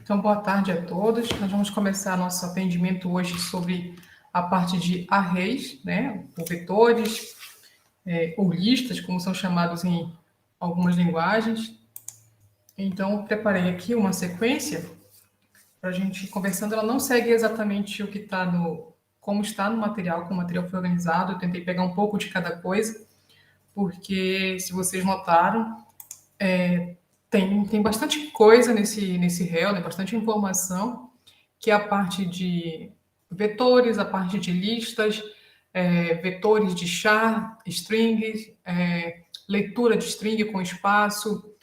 Então, boa tarde a todos. Nós vamos começar nosso atendimento hoje sobre a parte de arrays, né, ou vetores, ou listas, como são chamados em algumas linguagens. Então, eu preparei aqui uma sequência para a gente ir conversando. Ela não segue exatamente o que está como está no material, como o material foi organizado. Eu tentei pegar um pouco de cada coisa, porque, se vocês notaram, tem bastante coisa nesse réu, né? Bastante informação, que é a parte de vetores, a parte de listas, vetores de char, strings, leitura de string com espaço,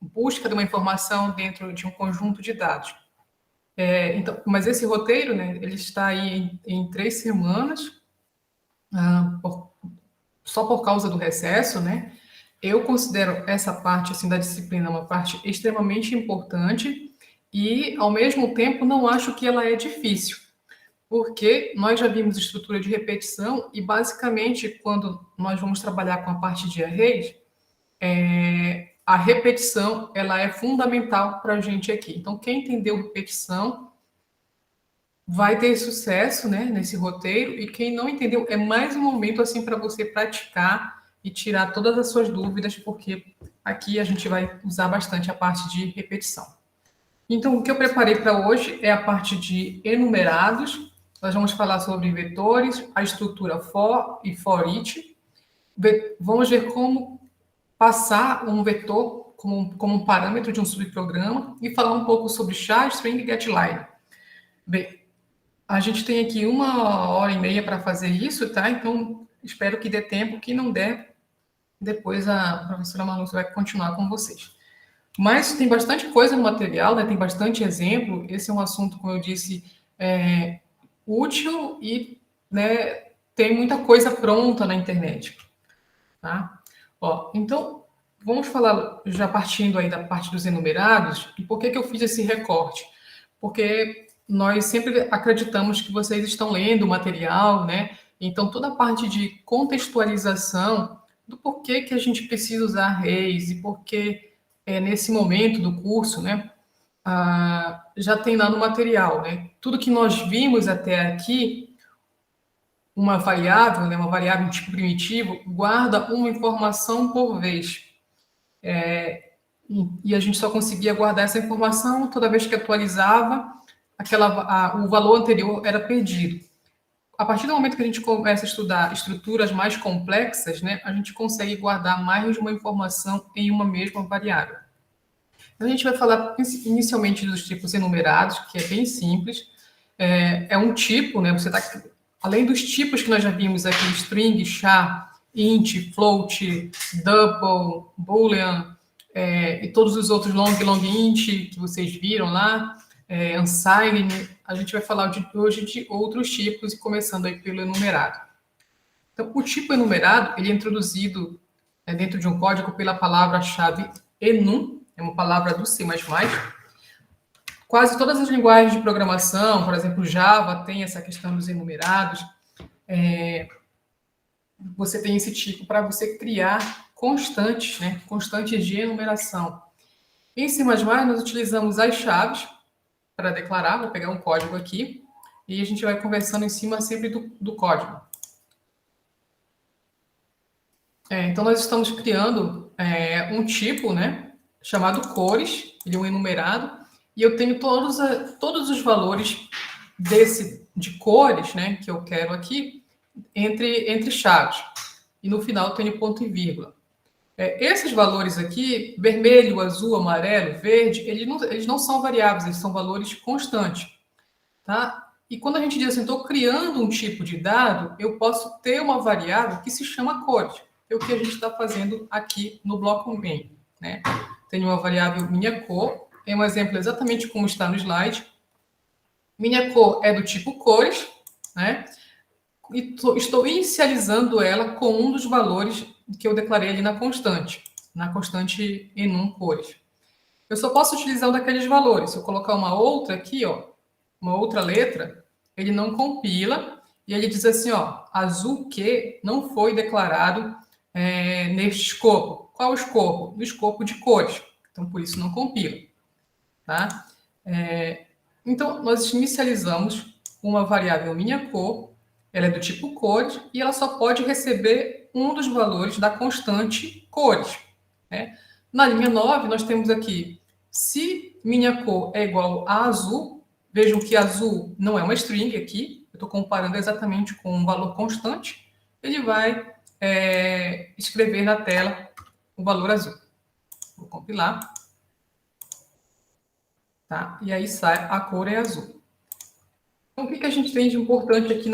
busca de uma informação dentro de um conjunto de dados. Então, mas esse roteiro, né, ele está aí em 3 semanas, só por causa do recesso, né? Eu considero essa parte assim da disciplina uma parte extremamente importante e, ao mesmo tempo, não acho que ela é difícil, porque nós já vimos estrutura de repetição e, basicamente, quando nós vamos trabalhar com a parte de arrays, a repetição ela é fundamental para a gente aqui. Então, quem entendeu repetição vai ter sucesso, né, nesse roteiro, e quem não entendeu, é mais um momento assim para você praticar e tirar todas as suas dúvidas, porque aqui a gente vai usar bastante a parte de repetição. Então, o que eu preparei para hoje é a parte de enumerados. Nós vamos falar sobre vetores, a estrutura for e for each. Vamos ver como passar um vetor como um parâmetro de um subprograma e falar um pouco sobre char, string e getLine. Bem, a gente tem aqui 1h30 para fazer isso, tá? Então, espero que dê tempo. Que não der, depois a professora Manu vai continuar com vocês. Mas tem bastante coisa no material, né? Tem bastante exemplo. Esse é um assunto, como eu disse, útil e, né, tem muita coisa pronta na internet, tá? Então, vamos falar, já partindo aí da parte dos enumerados, e por que eu fiz esse recorte? Porque nós sempre acreditamos que vocês estão lendo o material, né? Então, toda a parte de contextualização do porquê que a gente precisa usar arrays e porquê, nesse momento do curso, né, já tem lá no material, né? Tudo que nós vimos até aqui, uma variável, né, uma variável de tipo primitivo, guarda uma informação por vez. E a gente só conseguia guardar essa informação toda vez que atualizava, o valor anterior era perdido. A partir do momento que a gente começa a estudar estruturas mais complexas, né, a gente consegue guardar mais de uma informação em uma mesma variável. Então, a gente vai falar inicialmente dos tipos enumerados, que é bem simples. É um tipo, né? Além dos tipos que nós já vimos aqui, string, char, int, float, double, boolean, e todos os outros long int que vocês viram lá, unsigned, a gente vai falar hoje de outros tipos, começando aí pelo enumerado. Então, o tipo enumerado, ele é introduzido dentro de um código pela palavra-chave enum, é uma palavra do C++. Quase todas as linguagens de programação, por exemplo, Java, tem essa questão dos enumerados. Você tem esse tipo para você criar constantes, né? Constantes de enumeração. Em C++, nós utilizamos as chaves para declarar. Vou pegar um código aqui e a gente vai conversando em cima sempre do código. Então, nós estamos criando um tipo, né, chamado cores, ele é um enumerado, e eu tenho todos os valores de cores, né, que eu quero aqui, entre chaves. E no final eu tenho ponto e vírgula. Esses valores aqui, vermelho, azul, amarelo, verde, eles não são variáveis, eles são valores constantes, tá? E quando a gente diz assim, estou criando um tipo de dado, eu posso ter uma variável que se chama cores. É o que a gente está fazendo aqui no bloco main, né? Tenho uma variável minha cor, é um exemplo exatamente como está no slide. Minha cor é do tipo cores, né? E estou inicializando ela com um dos valores que eu declarei ali na constante enum cores. Eu só posso utilizar um daqueles valores. Se eu colocar uma outra aqui, uma outra letra, ele não compila e ele diz assim, azul que não foi declarado neste escopo. Qual o escopo? No escopo de cores. Então, por isso não compila. Tá? Então, nós inicializamos uma variável minha cor, ela é do tipo cores, e ela só pode receber um dos valores da constante cores. Né? Na linha 9, nós temos aqui, se minha cor é igual a azul, vejam que azul não é uma string aqui, eu estou comparando exatamente com um valor constante, ele vai escrever na tela o valor azul. Vou compilar. Tá? E aí sai a cor é azul. Então, o que a gente tem de importante aqui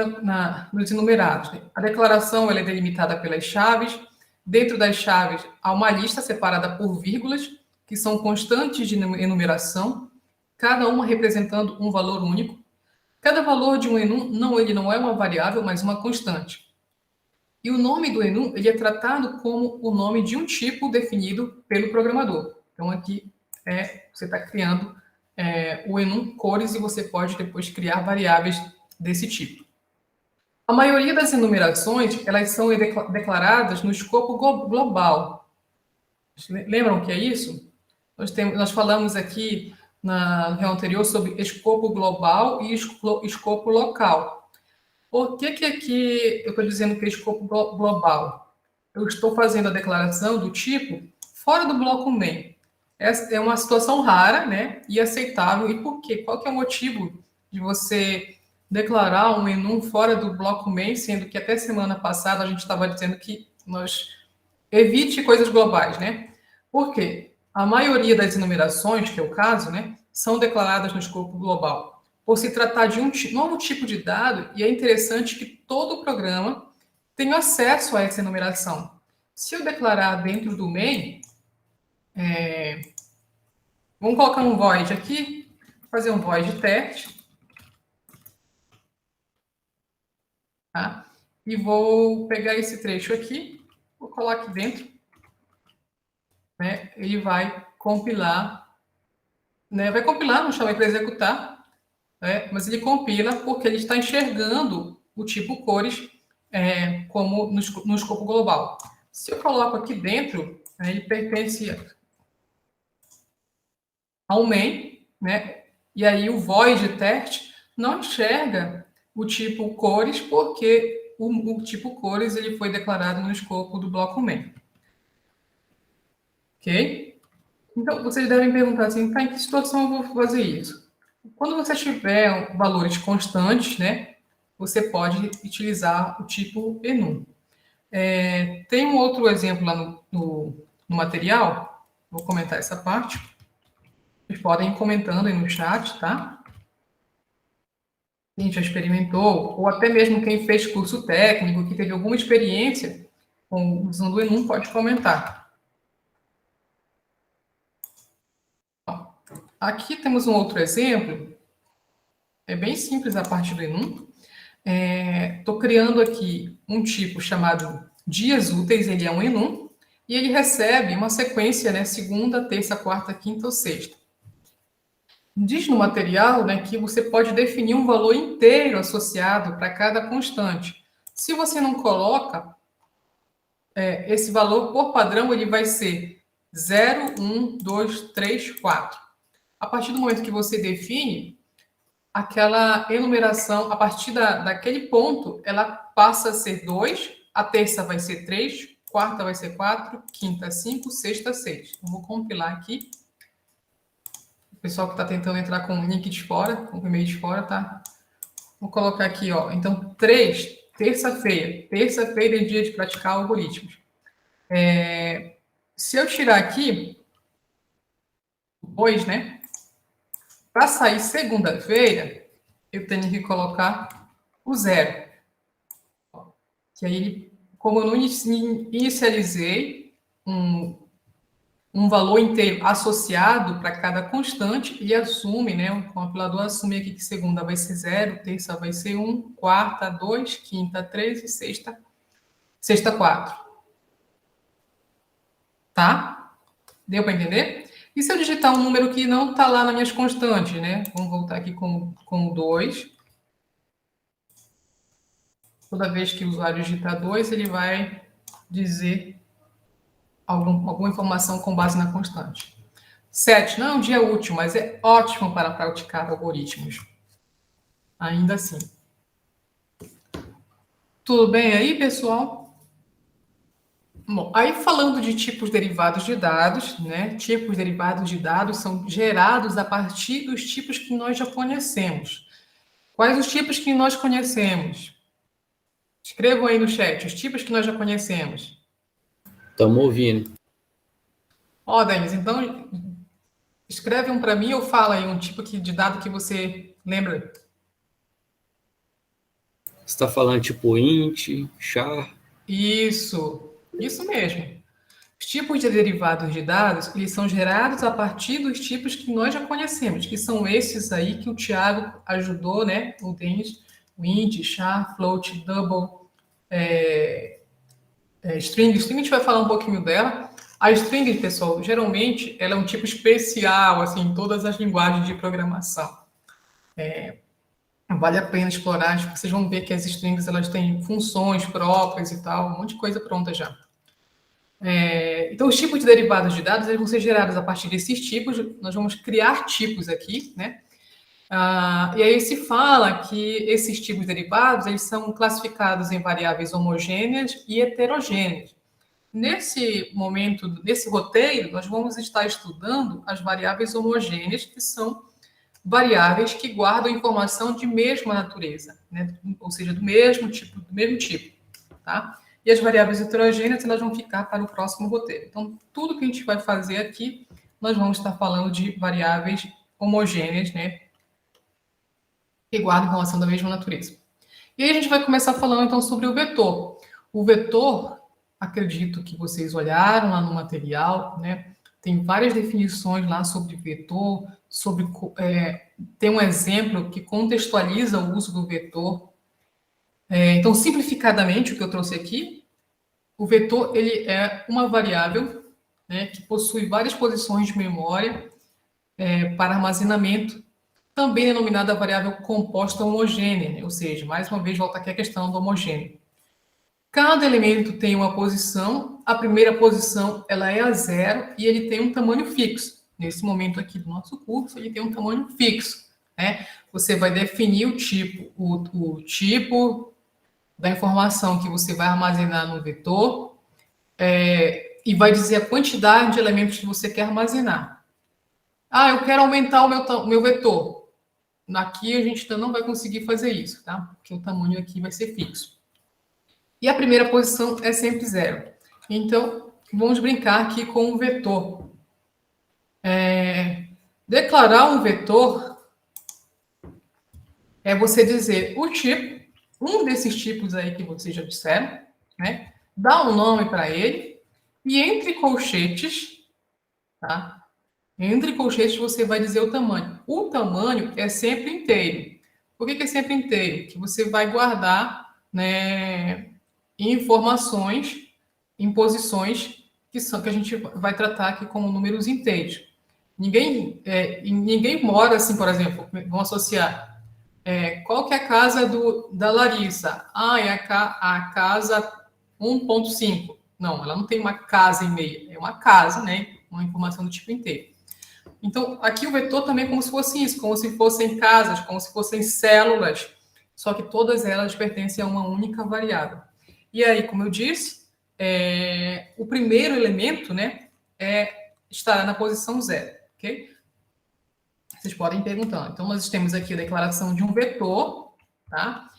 nos enumerados? A declaração ela é delimitada pelas chaves. Dentro das chaves, há uma lista separada por vírgulas, que são constantes de enumeração, cada uma representando um valor único. Cada valor de um enum, ele não é uma variável, mas uma constante. E o nome do enum ele é tratado como o nome de um tipo definido pelo programador. Então, aqui você está criando o enum cores e você pode depois criar variáveis desse tipo. A maioria das enumerações elas são declaradas no escopo global. Lembram o que é isso? Nós falamos aqui na reunião anterior sobre escopo global e escopo local. Por que aqui eu estou dizendo que é escopo global? Eu estou fazendo a declaração do tipo fora do bloco main. Essa é uma situação rara, né, e aceitável. E por quê? Qual que é o motivo de você declarar um enum fora do bloco main, sendo que até semana passada a gente estava dizendo que nós evite coisas globais, né? Por quê? A maioria das enumerações, que é o caso, né, são declaradas no escopo global. Por se tratar de um novo tipo de dado, e é interessante que todo o programa tenha acesso a essa enumeração. Se eu declarar dentro do main, vamos colocar um void aqui, fazer um void teste, tá? E vou pegar esse trecho aqui, vou colar aqui dentro, né? Ele vai compilar, né? Vai compilar, não chamei para executar, né? Mas ele compila porque ele está enxergando o tipo cores como no escopo global. Se eu coloco aqui dentro, ele pertence ao main, né? E aí o void teste não enxerga o tipo cores porque o tipo cores ele foi declarado no escopo do bloco main. Ok? Então, vocês devem perguntar assim, tá, em que situação eu vou fazer isso? Quando você tiver valores constantes, né, você pode utilizar o tipo enum. Tem um outro exemplo lá no material, vou comentar essa parte. Vocês podem ir comentando aí no chat, tá? Quem já experimentou, ou até mesmo quem fez curso técnico, que teve alguma experiência usando o enum, pode comentar. Aqui temos um outro exemplo, é bem simples a parte do enum. Estou criando aqui um tipo chamado dias úteis, ele é um enum, e ele recebe uma sequência, né, segunda, terça, quarta, quinta ou sexta. Diz no material, né, que você pode definir um valor inteiro associado para cada constante. Se você não coloca, esse valor, por padrão, ele vai ser 0, 1, 2, 3, 4. A partir do momento que você define, aquela enumeração, a partir daquele ponto, ela passa a ser 2, a terça vai ser 3, quarta vai ser 4, quinta 5, sexta 6. Eu vou compilar aqui. O pessoal que está tentando entrar com o link de fora, com o e-mail de fora, tá? Vou colocar aqui, ó. Então, 3, terça-feira. Terça-feira é dia de praticar algoritmos. Se eu tirar aqui 2, né? Para sair segunda-feira, eu tenho que colocar o 0. Que aí, como eu não inicializei um valor inteiro associado para cada constante, ele assume, né? O compilador assume aqui que segunda vai ser 0, terça vai ser 1, quarta 2, quinta 3 e sexta 4. Tá? Deu para entender? E se eu digitar um número que não está lá nas minhas constantes, né? Vamos voltar aqui com o 2. Toda vez que o usuário digitar 2, ele vai dizer alguma informação com base na constante. 7 não é um dia útil, mas é ótimo para praticar algoritmos. Ainda assim. Tudo bem aí, pessoal? Bom, aí falando de tipos derivados de dados, né? Tipos derivados de dados são gerados a partir dos tipos que nós já conhecemos. Quais os tipos que nós conhecemos? Escrevam aí no chat os tipos que nós já conhecemos. Estamos ouvindo. Ó, Denis, então escreve um para mim ou fala aí um tipo de dado que você lembra. Você está falando tipo int, char? Isso mesmo. Os tipos de derivados de dados, eles são gerados a partir dos tipos que nós já conhecemos, que são esses aí que o Thiago ajudou, né? O Denis, o int, char, float, double, string. String a gente vai falar um pouquinho dela. A string, pessoal, geralmente, ela é um tipo especial, assim, em todas as linguagens de programação. Vale a pena explorar, vocês vão ver que as strings, elas têm funções próprias e tal, um monte de coisa pronta já. Então, os tipos de derivados de dados eles vão ser gerados a partir desses tipos. Nós vamos criar tipos aqui, né? E aí se fala que esses tipos derivados eles são classificados em variáveis homogêneas e heterogêneas. Nesse momento, nesse roteiro, nós vamos estar estudando as variáveis homogêneas, que são variáveis que guardam informação de mesma natureza, né? Ou seja, do mesmo tipo, tá? E as variáveis heterogêneas elas vão ficar para o próximo roteiro. Então, tudo que a gente vai fazer aqui, nós vamos estar falando de variáveis homogêneas, né? Que guardam informação da mesma natureza. E aí a gente vai começar falando, então, sobre o vetor. O vetor, acredito que vocês olharam lá no material, né? Tem várias definições lá sobre vetor, tem um exemplo que contextualiza o uso do vetor. Então, simplificadamente, o que eu trouxe aqui, o vetor ele é uma variável, né, que possui várias posições de memória para armazenamento, também denominada variável composta homogênea, né? Ou seja, mais uma vez, volta aqui a questão do homogêneo. Cada elemento tem uma posição, a primeira posição ela é a 0 e ele tem um tamanho fixo. Nesse momento aqui do nosso curso, ele tem um tamanho fixo, né? Você vai definir o tipo, o tipo da informação que você vai armazenar no vetor e vai dizer a quantidade de elementos que você quer armazenar. Eu quero aumentar o meu vetor. Aqui a gente ainda não vai conseguir fazer isso, tá? Porque o tamanho aqui vai ser fixo. E a primeira posição é sempre 0. Então, vamos brincar aqui com o vetor. Declarar um vetor é você dizer o tipo, um desses tipos aí que vocês já disseram, né? Dá um nome para ele e entre colchetes, tá? Entre colchetes você vai dizer o tamanho. O tamanho é sempre inteiro. Por que é sempre inteiro? Que você vai guardar, né, informações em posições que a gente vai tratar aqui como números inteiros. Ninguém mora assim, por exemplo, vamos associar. Qual que é a casa da Larissa? É a casa 1.5. Não, ela não tem uma casa e meia, é uma casa, né? Uma informação do tipo inteiro. Então, aqui o vetor também é como se fosse isso, como se fossem casas, como se fossem células, só que todas elas pertencem a uma única variável. E aí, como eu disse, o primeiro elemento, né, estará na posição 0, ok? Vocês podem ir perguntando. Então, nós temos aqui a declaração de um vetor, tá?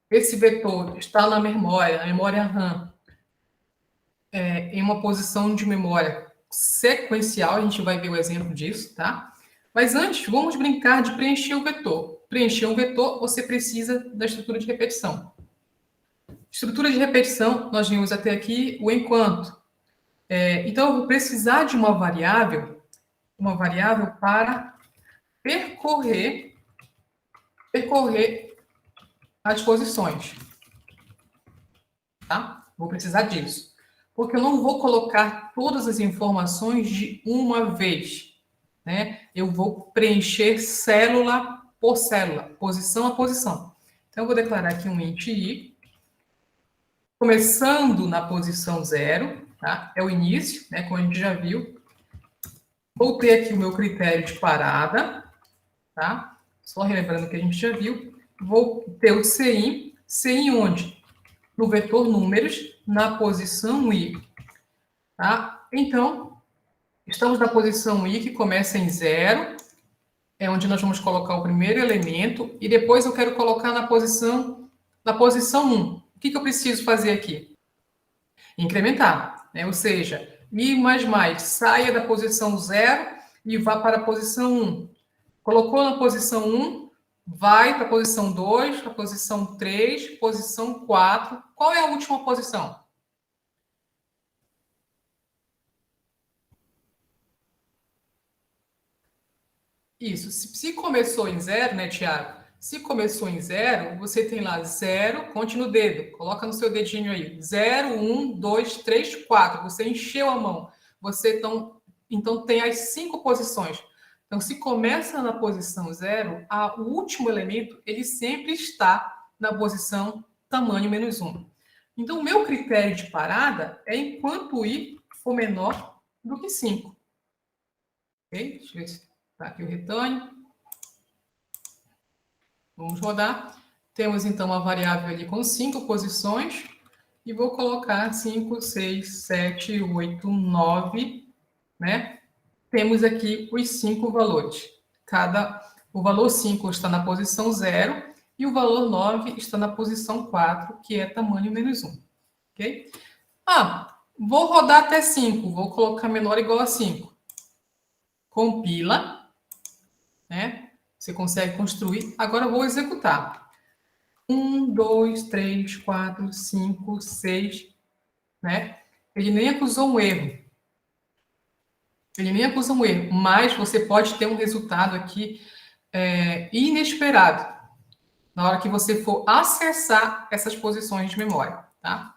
Esse vetor está na memória RAM, em uma posição de memória sequencial, a gente vai ver o exemplo disso, tá? Mas antes, vamos brincar de preencher o vetor. Preencher um vetor, você precisa da estrutura de repetição. Estrutura de repetição, nós vimos até aqui o enquanto. Então, eu vou precisar de uma variável para percorrer as posições. Tá? Vou precisar disso. Porque eu não vou colocar todas as informações de uma vez, né? Eu vou preencher célula por célula, posição a posição. Então, eu vou declarar aqui um int i, começando na posição 0, tá? É o início, né? Como a gente já viu. Vou ter aqui o meu critério de parada, tá? Só relembrando que a gente já viu. Vou ter o CIN. CIN onde? No vetor números, na posição I. Tá? Então, estamos na posição I, que começa em 0. É onde nós vamos colocar o primeiro elemento. E depois eu quero colocar na posição 1. O que eu preciso fazer aqui? Incrementar, né? Ou seja, I mais saia da posição 0 e vá para a posição 1. Colocou na posição 1, vai para a posição 2, para a posição 3, posição 4. Qual é a última posição? Isso. Se começou em 0, né, Tiago? Se começou em 0, você tem lá 0, conte no dedo. Coloca no seu dedinho aí. 0, 1, 2, 3, 4. Você encheu a mão. Você então tem as 5 posições. Então, se começa na posição 0, o último elemento, ele sempre está na posição tamanho menos 1. Então, o meu critério de parada é enquanto I for menor do que 5. Ok? Deixa eu ver se está aqui o retorno. Vamos rodar. Temos, então, uma variável ali com 5 posições. E vou colocar 5, 6, 7, 8, 9, né? Temos aqui os 5 valores. O valor 5 está na posição 0 e o valor 9 está na posição 4, que é tamanho menos 1. Ok? Vou rodar até 5. Vou colocar menor ou igual a 5. Compila, né? Você consegue construir. Agora eu vou executar. 1, 2, 3, 4, 5, 6, né? Ele nem acusou um erro. Mas você pode ter um resultado aqui inesperado na hora que você for acessar essas posições de memória, tá?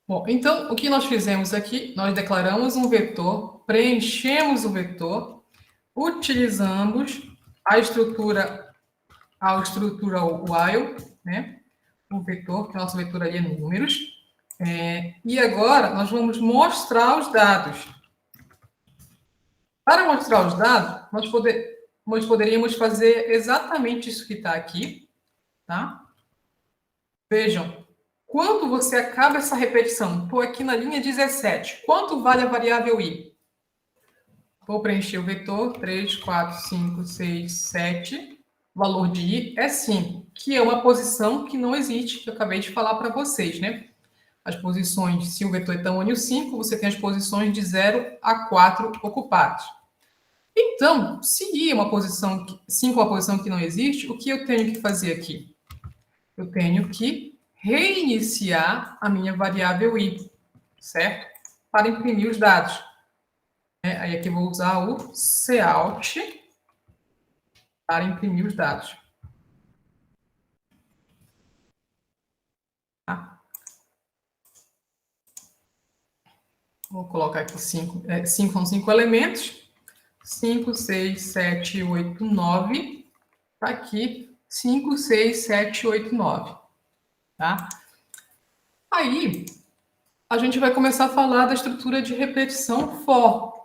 Bom, então, o que nós fizemos aqui? Nós declaramos um vetor, preenchemos o vetor, utilizamos a estrutura while, né? O vetor, que é o nosso vetor ali é números. E agora, nós vamos mostrar os dados. Para mostrar os dados, nós poderíamos fazer exatamente isso que está aqui, tá? Vejam, quando você acaba essa repetição, estou aqui na linha 17, quanto vale a variável I? Vou preencher o vetor 3, 4, 5, 6, 7. O valor de I é 5, que é uma posição que não existe, que eu acabei de falar para vocês, né? As posições, se o vetor é tamanho 5, você tem as posições de 0 a 4 ocupadas. Então, se I é uma posição, 5 é uma posição que não existe, o que eu tenho que fazer aqui? Eu tenho que reiniciar a minha variável I, certo? Para imprimir os dados. Aí aqui eu vou usar o cout para imprimir os dados. Tá? Vou colocar aqui 5 são 5 elementos. 5, 6, 7, 8, 9. Está aqui 5, 6, 7, 8, 9. Tá? Aí, a gente vai começar a falar da estrutura de repetição for.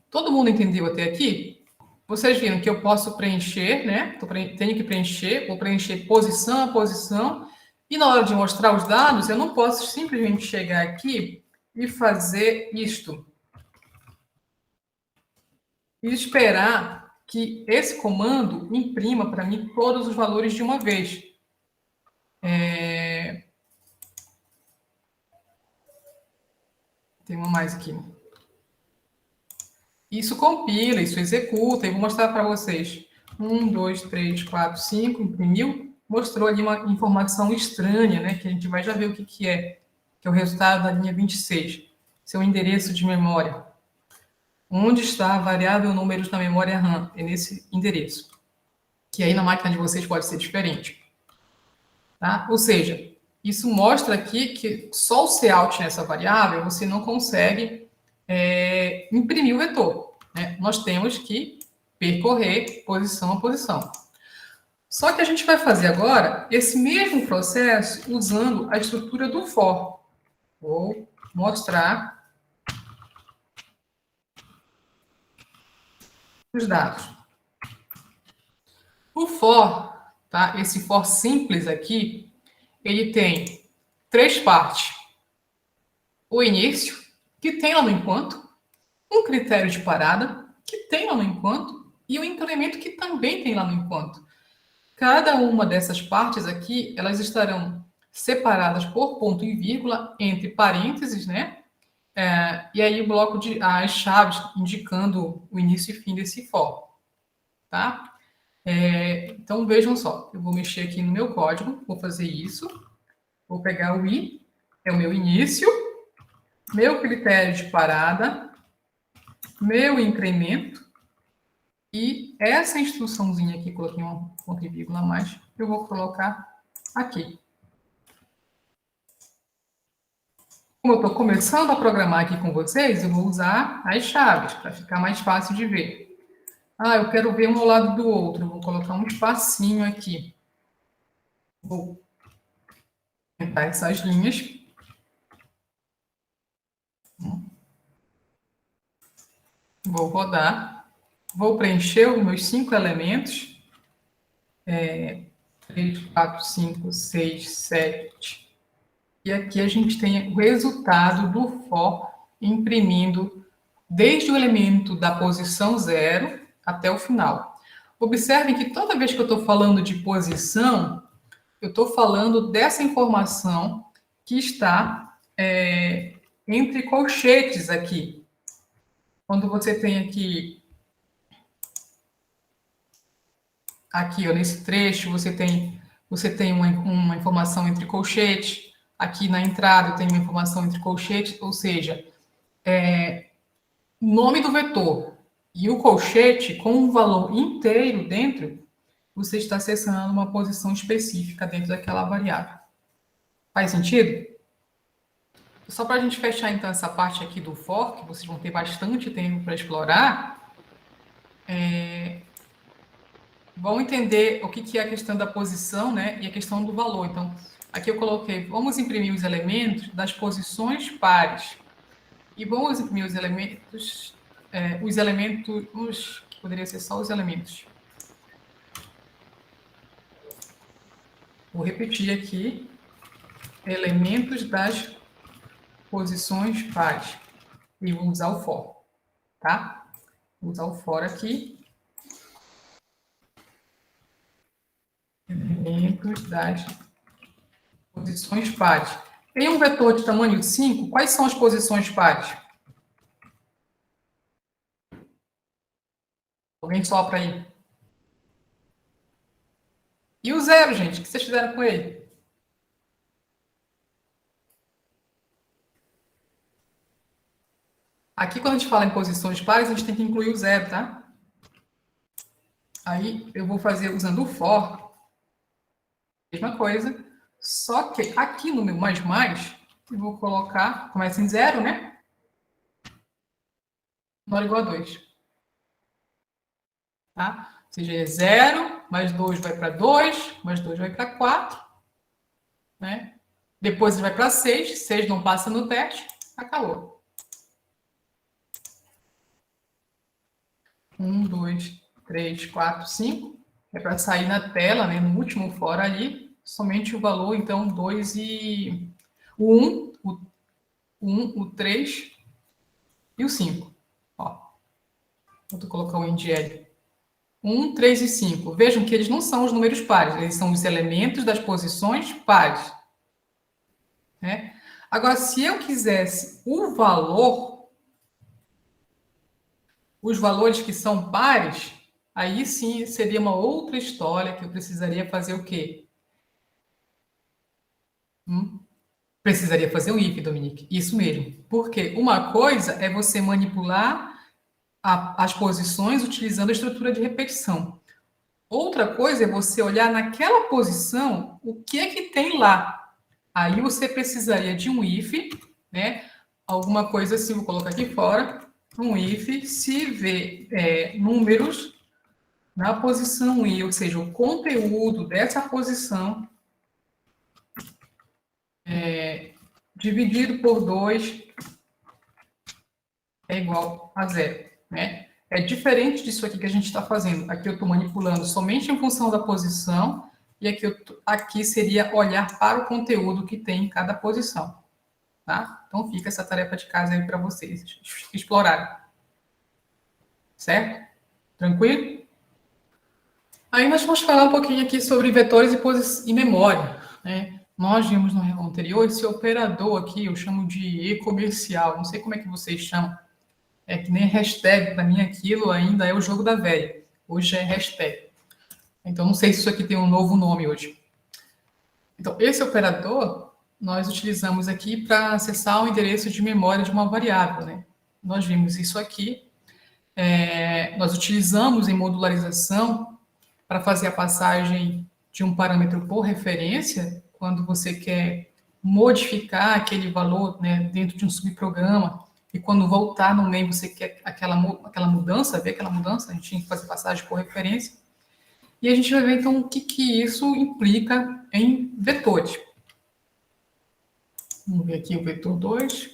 Todo mundo entendeu até aqui? Vocês viram que eu posso preencher, né? Tenho que preencher, vou preencher posição a posição. E na hora de mostrar os dados, eu não posso simplesmente chegar aqui e fazer isto. E esperar que esse comando imprima para mim todos os valores de uma vez. Tem uma mais aqui. Isso compila, isso executa, e vou mostrar para vocês. 1, 2, 3, 4, 5, imprimiu, mostrou ali uma informação estranha, né? Que a gente vai já ver o que é, que é o resultado da linha 26, seu endereço de memória. Onde está a variável números na memória RAM? É nesse endereço. Que aí na máquina de vocês pode ser diferente. Tá? Ou seja, isso mostra aqui que só o cout nessa variável você não consegue imprimir o vetor. Né? Nós temos que percorrer posição a posição. Só que a gente vai fazer agora esse mesmo processo usando a estrutura do for. Vou mostrar. os dados. O for, tá? Esse for simples aqui, ele tem 3 partes. O início, que tem lá no enquanto, um critério de parada, que tem lá no enquanto, e o incremento, que também tem lá no enquanto. Cada uma dessas partes aqui, elas estarão separadas por ponto e vírgula, entre parênteses, né? E aí o bloco de as chaves indicando o início e fim desse for, tá? Então vejam só, eu vou mexer aqui no meu código, vou fazer isso, vou pegar o i, é o meu início, meu critério de parada, meu incremento, e essa instruçãozinha aqui, coloquei um ponto e vírgula a mais, eu vou colocar aqui. Como eu estou começando a programar aqui com vocês, eu vou usar as chaves, para ficar mais fácil de ver. Eu quero ver um ao lado do outro, eu vou colocar um espacinho aqui. Vou aumentar essas linhas. Vou rodar. Vou preencher os meus 5 elementos. 3, 4, 5, 6, 7. E aqui a gente tem o resultado do for imprimindo desde o elemento da posição 0 até o final. Observem que toda vez que eu estou falando de posição, eu estou falando dessa informação que está entre colchetes aqui. Quando você tem aqui ó, nesse trecho, você tem uma informação entre colchetes. Aqui na entrada eu tenho uma informação entre colchetes, ou seja, nome do vetor e o colchete com um valor inteiro dentro, você está acessando uma posição específica dentro daquela variável. Faz sentido? Só para a gente fechar, então, essa parte aqui do for, que vocês vão ter bastante tempo para explorar, vão entender o que é a questão da posição, né, e a questão do valor. Então, aqui eu coloquei, vamos imprimir os elementos das posições pares. E vamos imprimir os elementos, poderia ser só os elementos. Vou repetir aqui, elementos das posições pares. E vou usar o for, tá? Vou usar o for aqui. Elementos das posições pares. Em um vetor de tamanho 5, quais são as posições pares? Alguém sopra aí. E o 0, gente? O que vocês fizeram com ele? Aqui, quando a gente fala em posições pares, a gente tem que incluir o 0, tá? Aí, eu vou fazer usando o for, mesma coisa, só que aqui no meu mais, eu vou colocar, começa em 0, né? Menor ou igual a 2. Tá? Ou seja, é 0, mais 2 vai para 2, mais 2 vai para 4, né? Depois vai para 6, 6 não passa no teste, acabou. 1, 2, 3, 4, 5. É para sair na tela, né, no último fora ali, somente o valor, então, 2 e... o 1, o 3 e o 5. Ó, vou colocar o INDL. 1, 3 e 5. Vejam que eles não são os números pares, eles são os elementos das posições pares. Né? Agora, se eu quisesse o valor, os valores que são pares, aí sim seria uma outra história que eu precisaria fazer o quê? Precisaria fazer um if, Dominique. Isso mesmo. Porque uma coisa é você manipular as posições utilizando a estrutura de repetição. Outra coisa é você olhar naquela posição o que é que tem lá. Aí você precisaria de um if, né? Alguma coisa assim, vou colocar aqui fora. Um if se vê números na posição i, ou seja, o conteúdo dessa posição dividido por 2 é igual a 0, né? é diferente disso aqui que a gente está fazendo. Aqui eu estou manipulando somente em função da posição, e aqui seria olhar para o conteúdo que tem em cada posição. Tá? Então fica essa tarefa de casa aí para vocês explorarem. Certo? Tranquilo? Aí nós vamos falar um pouquinho aqui sobre vetores e memória. Né? Nós vimos no anterior esse operador aqui, eu chamo de e-comercial. Não sei como é que vocês chamam. É que nem hashtag, para mim aquilo ainda é o jogo da velha. Hoje é hashtag. Então não sei se isso aqui tem um novo nome hoje. Então esse operador nós utilizamos aqui para acessar o endereço de memória de uma variável. Né? Nós vimos isso aqui. Nós utilizamos em modularização para fazer a passagem de um parâmetro por referência, quando você quer modificar aquele valor, né, dentro de um subprograma, e quando voltar no main você quer aquela mudança, ver aquela mudança, a gente tem que fazer passagem por referência. E a gente vai ver, então, o que isso implica em vetores. Vamos ver aqui o vetor 2.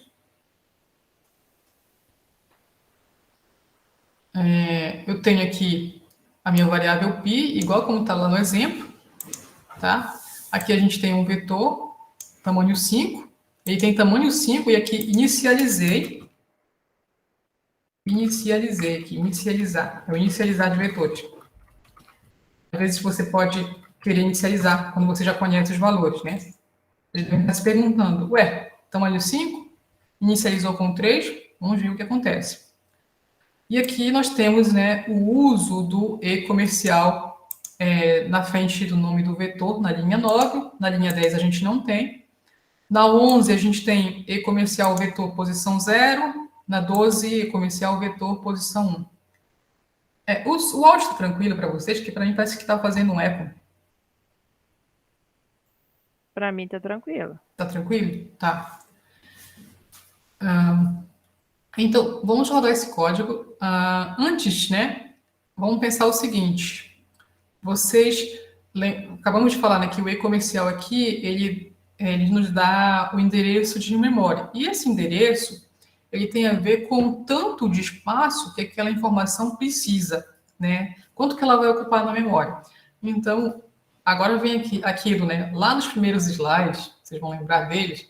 Eu tenho aqui a minha variável π, igual como está lá no exemplo. Tá? Aqui a gente tem um vetor, tamanho 5. Ele tem tamanho 5 e aqui inicializei aqui, inicializar. É o inicializar de vetores. Às vezes você pode querer inicializar quando você já conhece os valores, né? Ele está se perguntando, ué, tamanho 5, inicializou com 3, vamos ver o que acontece. E aqui nós temos, né, o uso do e-comercial na frente do nome do vetor, na linha 9, na linha 10 a gente não tem. Na 11 a gente tem e-comercial vetor posição 0, na 12 e-comercial vetor posição 1. O áudio está tranquilo para vocês? Que para mim parece que está fazendo um eco. Para mim está tranquilo. Tá tranquilo? Tá. Então, vamos rodar esse código. Antes, né, vamos pensar o seguinte. Acabamos de falar, né, que o e-comercial aqui, ele nos dá o endereço de memória. E esse endereço, ele tem a ver com o tanto de espaço que aquela informação precisa, né? Quanto que ela vai ocupar na memória. Então, agora vem aquilo, né? Lá nos primeiros slides, vocês vão lembrar deles,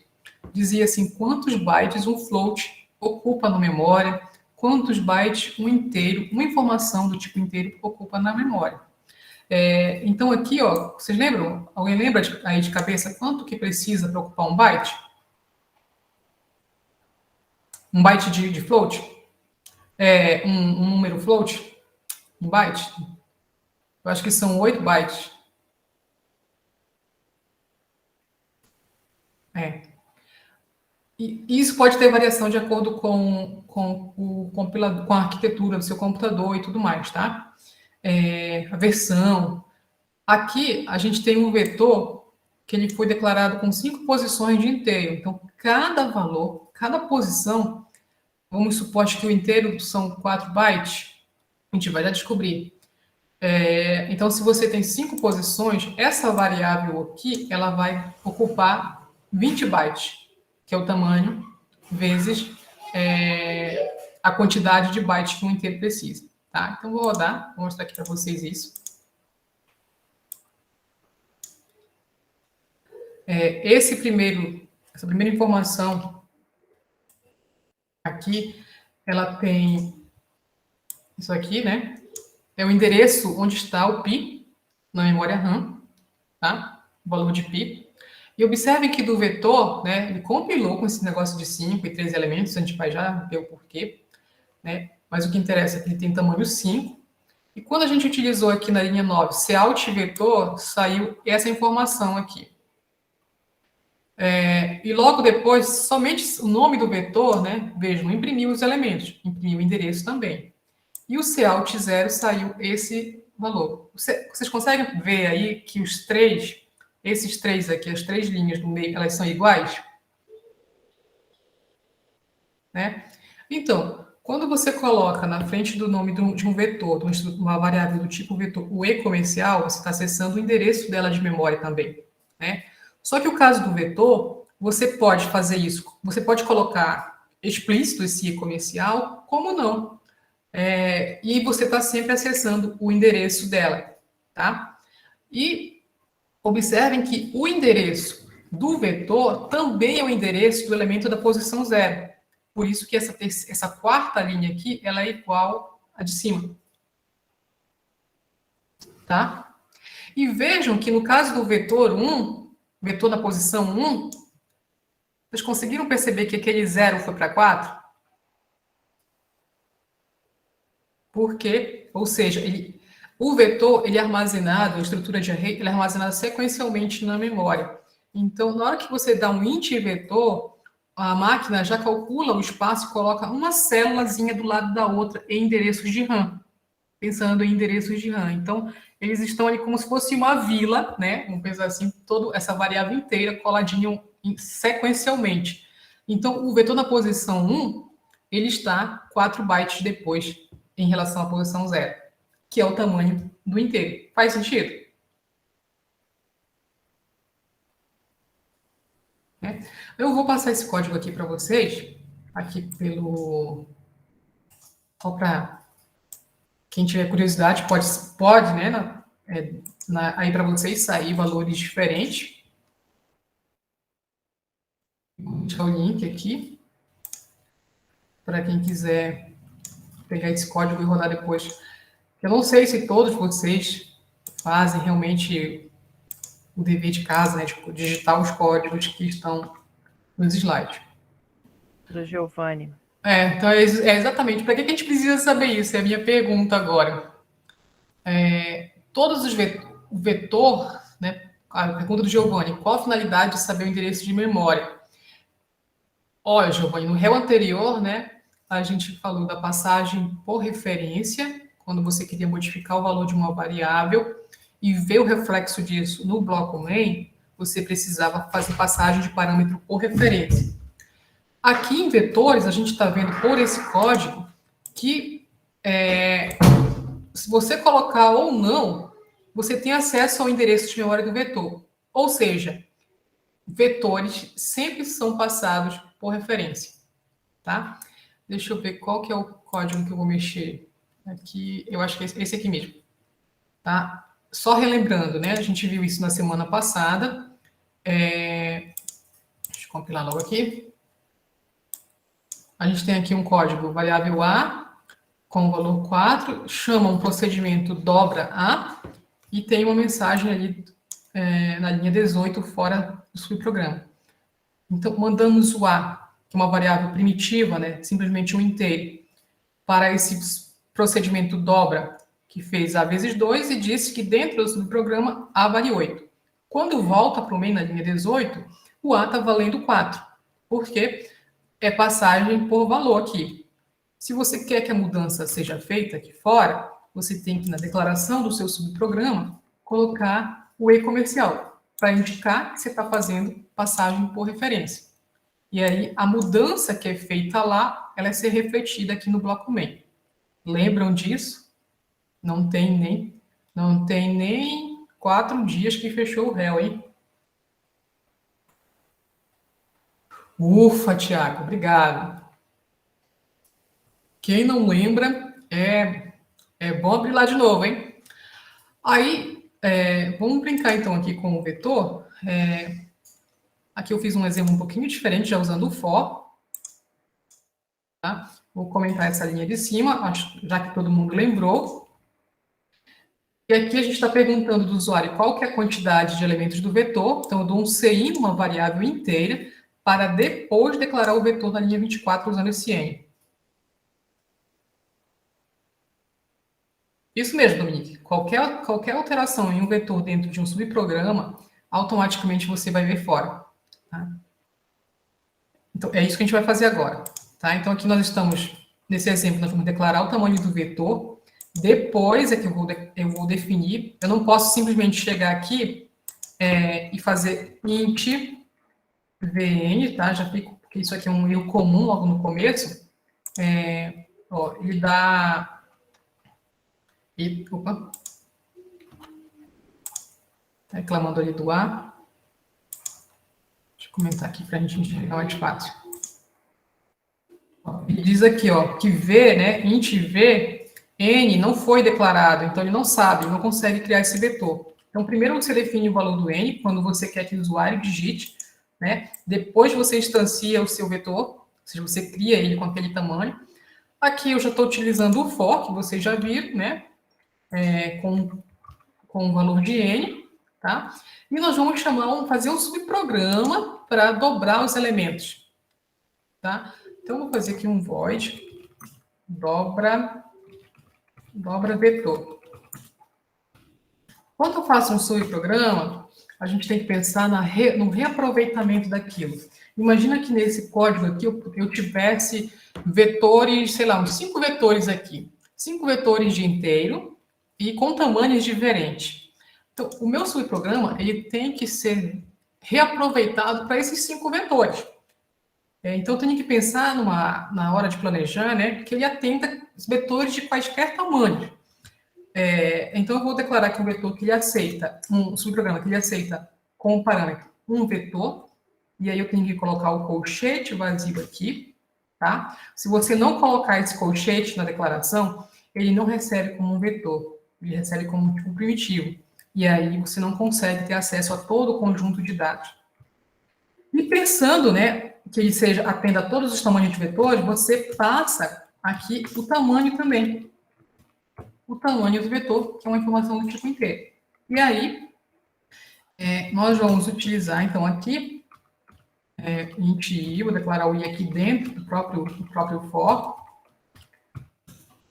dizia assim, quantos bytes um float ocupa na memória, quantos bytes um inteiro, uma informação do tipo inteiro ocupa na memória. Então aqui, ó, vocês lembram? Alguém lembra aí de cabeça quanto que precisa para ocupar um byte? Um byte de float? Um número float? Um byte? Eu acho que são 8 bytes. E isso pode ter variação de acordo com o compilador, com a arquitetura do seu computador e tudo mais, tá? A versão. Aqui a gente tem um vetor que ele foi declarado com 5 posições de inteiro. Então, cada valor, cada posição, vamos supor que o inteiro são 4 bytes, a gente vai já descobrir. Então, se você tem 5 posições, essa variável aqui, ela vai ocupar 20 bytes, que é o tamanho vezes a quantidade de bytes que um inteiro precisa. Tá? Então, vou rodar, vou mostrar aqui para vocês isso. Essa primeira informação aqui, ela tem isso aqui, né? É o endereço onde está o π na memória RAM, tá? O valor de π. E observem que do vetor, né, ele compilou com esse negócio de 5 e 3 elementos, a gente vai já ver o porquê, né? Mas o que interessa é que ele tem tamanho 5. E quando a gente utilizou aqui na linha 9, cout vetor, saiu essa informação aqui. E logo depois, somente o nome do vetor, né, vejam, não imprimiu os elementos, imprimiu o endereço também. E o cout 0 saiu esse valor. Vocês conseguem ver aí que esses três aqui, as 3 linhas do meio, elas são iguais? Né? Então, quando você coloca na frente do nome de um vetor, de uma variável do tipo vetor, o e-comercial, você está acessando o endereço dela de memória também, né? Só que o caso do vetor, você pode fazer isso, você pode colocar explícito esse e-comercial, como não. E você está sempre acessando o endereço dela, tá? E observem que o endereço do vetor também é o endereço do elemento da posição zero. Por isso que essa quarta linha aqui, ela é igual à de cima. Tá? E vejam que no caso do vetor 1, vetor na posição 1, vocês conseguiram perceber que aquele 0 foi para 4? Por quê? Ou seja, o vetor ele é armazenado, a estrutura de array, ele é armazenado sequencialmente na memória. Então, na hora que você dá um int vetor, a máquina já calcula o espaço e coloca uma célulazinha do lado da outra em endereços de RAM, pensando em endereços de RAM. Então, eles estão ali como se fosse uma vila, né? Vamos pensar assim, toda essa variável inteira coladinha sequencialmente. Então, o vetor na posição 1, ele está 4 bytes depois em relação à posição 0, que é o tamanho do inteiro. Faz sentido? Eu vou passar esse código aqui para vocês, aqui pelo... Só para quem tiver curiosidade, pode né, aí para vocês sair valores diferentes. Vou deixar o link aqui, para quem quiser pegar esse código e rodar depois. Eu não sei se todos vocês fazem realmente o dever de casa, né, de digitar os códigos que estão nos slides. Do Giovanni. Então é exatamente. Para que a gente precisa saber isso? É a minha pergunta agora. Todos os o vetor, né? A pergunta do Giovanni, qual a finalidade de saber o endereço de memória? Olha, Giovanni, no réu anterior, né, a gente falou da passagem por referência, quando você queria modificar o valor de uma variável e ver o reflexo disso no bloco main, você precisava fazer passagem de parâmetro por referência. Aqui em vetores, a gente está vendo por esse código que se você colocar ou não, você tem acesso ao endereço de memória do vetor. Ou seja, vetores sempre são passados por referência, tá? Deixa eu ver qual que é o código que eu vou mexer aqui. Eu acho que é esse aqui mesmo, tá? Só relembrando, né? A gente viu isso na semana passada. Deixa eu compilar logo aqui. A gente tem aqui um código variável A com o valor 4, chama um procedimento dobra A e tem uma mensagem ali na linha 18 fora do subprograma. Então, mandamos o A, que é uma variável primitiva, né, simplesmente um inteiro, para esse procedimento dobra, que fez A vezes 2 e disse que dentro do subprograma A vale 8. Quando volta para o main na linha 18, o A está valendo 4, porque é passagem por valor aqui. Se você quer que a mudança seja feita aqui fora, você tem que, na declaração do seu subprograma, colocar o E comercial, para indicar que você está fazendo passagem por referência. E aí, a mudança que é feita lá, ela é ser refletida aqui no bloco main. Lembram disso? Não tem nem 4 dias que fechou o réu, hein? Ufa, Tiago, obrigado. Quem não lembra, é bom abrir lá de novo, hein? Aí, vamos brincar então aqui com o vetor. Aqui eu fiz um exemplo um pouquinho diferente, já usando o for. Tá? Vou comentar essa linha de cima, já que todo mundo lembrou. E aqui a gente está perguntando do usuário qual que é a quantidade de elementos do vetor. Então, eu dou um CI, uma variável inteira, para depois declarar o vetor na linha 24 usando esse N. Isso mesmo, Dominique. Qualquer alteração em um vetor dentro de um subprograma, automaticamente você vai ver fora. Tá? Então, é isso que a gente vai fazer agora. Tá? Então, aqui nós estamos, nesse exemplo, nós vamos declarar o tamanho do vetor. Depois é que eu vou definir. Eu não posso simplesmente chegar aqui e fazer int vn, tá? Já fico, porque isso aqui é um erro comum logo no começo. Ele dá... Opa. Tá reclamando ali do A. Deixa eu comentar aqui para a gente enxergar mais fácil. Ele diz aqui, ó, que V, né, int V, N não foi declarado, então ele não sabe, não consegue criar esse vetor. Então, primeiro você define o valor do N, quando você quer que o usuário digite, né? Depois você instancia o seu vetor, ou seja, você cria ele com aquele tamanho. Aqui eu já estou utilizando o for, que vocês já viram, né? Com o valor de N, tá? E nós vamos fazer um subprograma para dobrar os elementos, tá? Então, eu vou fazer aqui um void, dobra vetor. Quando eu faço um subprograma, a gente tem que pensar no reaproveitamento daquilo. Imagina que nesse código aqui eu tivesse vetores, sei lá, uns 5 vetores aqui. 5 vetores de inteiro e com tamanhos diferentes. Então, o meu subprograma ele tem que ser reaproveitado para esses 5 vetores. Então, eu tenho que pensar na hora de planejar, né, que ele atenda os vetores de quaisquer tamanho. Então, eu vou declarar aqui um vetor que ele aceita, um subprograma que ele aceita como parâmetro um vetor, e aí eu tenho que colocar o colchete vazio aqui, tá? Se você não colocar esse colchete na declaração, ele não recebe como um vetor, ele recebe como um tipo primitivo, e aí você não consegue ter acesso a todo o conjunto de dados. E pensando, né, que ele atenda a todos os tamanhos de vetores, você passa aqui o tamanho também. O tamanho do vetor, que é uma informação do tipo inteiro. E aí, nós vamos utilizar, então, aqui, int i, vou declarar o i aqui dentro do próprio for,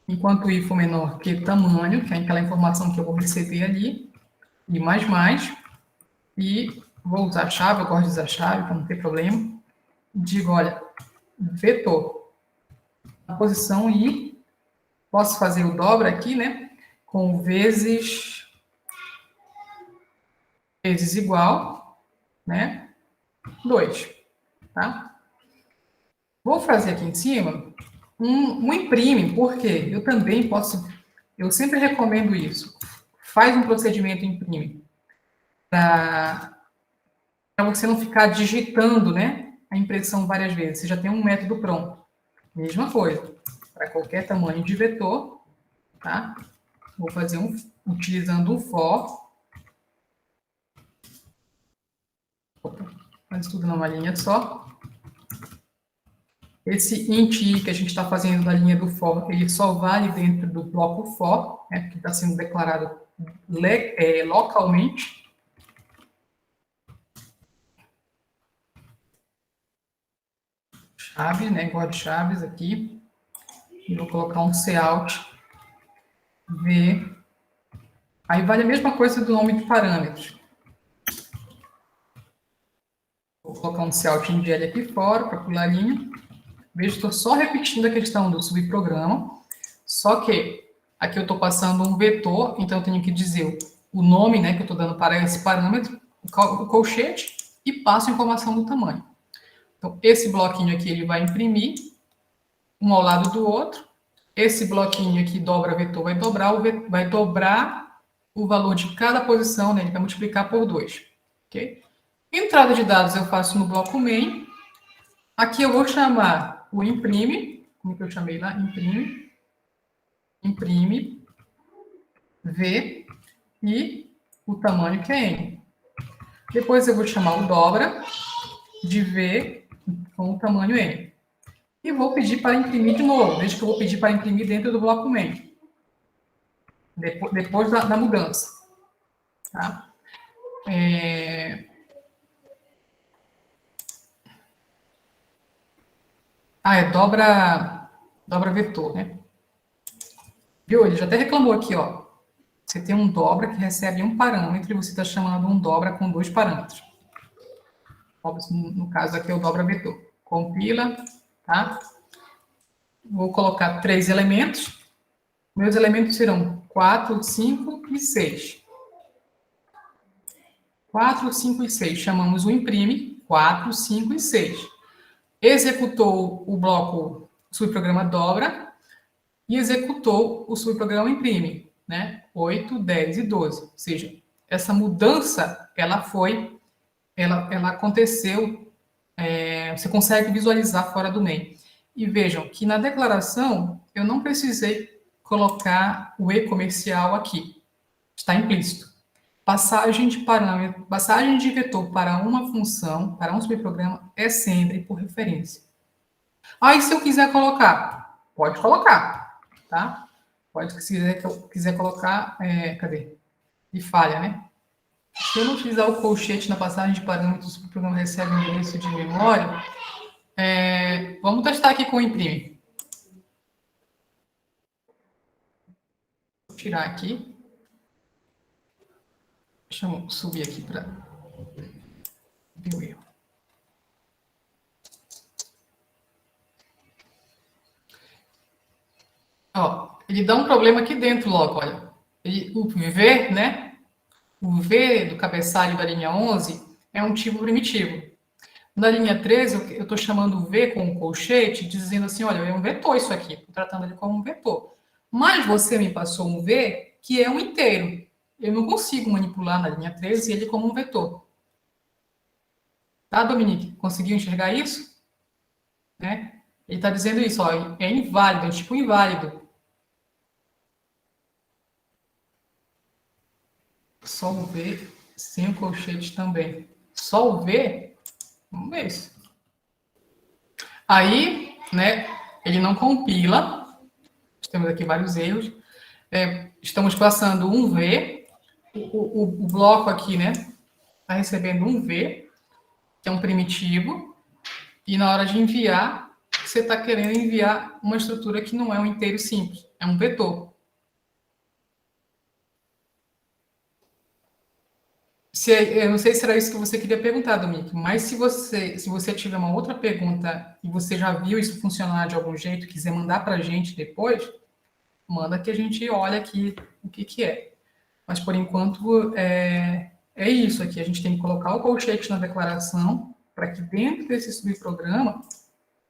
enquanto o i for menor que tamanho, que é aquela informação que eu vou receber ali, e mais, e vou usar a chave, eu gosto de usar a chave, para não ter problema. Digo, olha, vetor, a posição i, posso fazer o dobra aqui, né, com vezes igual, né, 2, tá? Vou fazer aqui em cima um imprime, porque eu também posso, eu sempre recomendo isso, faz um procedimento imprime, para você não ficar digitando, né, a impressão várias vezes, você já tem um método pronto. Mesma coisa, para qualquer tamanho de vetor, tá? Vou fazer utilizando o for. Faz tudo numa linha só. Esse int i que a gente está fazendo na linha do for, ele só vale dentro do bloco for, né, que está sendo declarado localmente. Chaves, né, igual de chaves aqui. E vou colocar um cout v. Aí vale a mesma coisa do nome de parâmetros. Vou colocar um cout indl aqui fora, para pular a linha. Veja, estou só repetindo a questão do subprograma, só que aqui eu estou passando um vetor, então eu tenho que dizer o nome, né, que eu estou dando para esse parâmetro, o colchete, e passo a informação do tamanho. Então, esse bloquinho aqui, ele vai imprimir, um ao lado do outro. Esse bloquinho aqui, dobra vetor, vai dobrar o valor de cada posição, né, ele vai multiplicar por 2. Ok? Entrada de dados eu faço no bloco main. Aqui eu vou chamar o imprime, como que eu chamei lá? Imprime, v, e o tamanho que é n. Depois eu vou chamar o dobra, de v, com o tamanho n. E vou pedir para imprimir de novo, desde que eu vou pedir para imprimir dentro do bloco main. Depois da mudança. Tá? Dobra vetor, né? Viu? Ele já até reclamou aqui, ó. Você tem um dobra que recebe um parâmetro e você está chamando um dobra com 2 parâmetros. No caso aqui é o dobra vetor. Compila, tá? Vou colocar 3 elementos. Meus elementos serão 4, 5 e 6. 4, 5 e 6. Chamamos o imprime, 4, 5 e 6. Executou o bloco subprograma dobra e executou o subprograma imprime, né? 8, 10 e 12. Ou seja, essa mudança, ela aconteceu, você consegue visualizar fora do main. E vejam que na declaração eu não precisei colocar o E comercial aqui. Está implícito. Passagem de parâmetro, passagem de vetor para uma função, para um subprograma, é sempre por referência. Aí, se eu quiser colocar, pode colocar, tá? Pode, se quiser colocar, cadê? De falha, né? Se eu não utilizar o colchete na passagem de parâmetros, o programa recebe um endereço de memória. Vamos testar aqui com o imprime. Vou tirar aqui. Deixa eu subir aqui para ver o erro. Ó, ele dá um problema aqui dentro logo, olha. O V, né? O V do cabeçalho da linha 11 é um tipo primitivo. Na linha 13, eu estou chamando o V com um colchete, dizendo assim, olha, é um vetor isso aqui, estou tratando ele como um vetor. Mas você me passou um V que é um inteiro. Eu não consigo manipular na linha 13 ele como um vetor. Tá, Dominique? Conseguiu enxergar isso? Né? Ele está dizendo isso, ó, é inválido, é tipo inválido. Só o V sem o colchete também. Só o V? Vamos ver isso. Aí, né, ele não compila. Temos aqui vários erros. Estamos passando um V. O bloco aqui, né, está recebendo um V, que é um primitivo. E na hora de enviar, você está querendo enviar uma estrutura que não é um inteiro simples, é um vetor. Eu não sei se era isso que você queria perguntar, Dominique, mas se você tiver uma outra pergunta e você já viu isso funcionar de algum jeito, quiser mandar para a gente depois, manda que a gente olha aqui o que é. Mas, por enquanto, é isso aqui. A gente tem que colocar o colchete na declaração para que dentro desse subprograma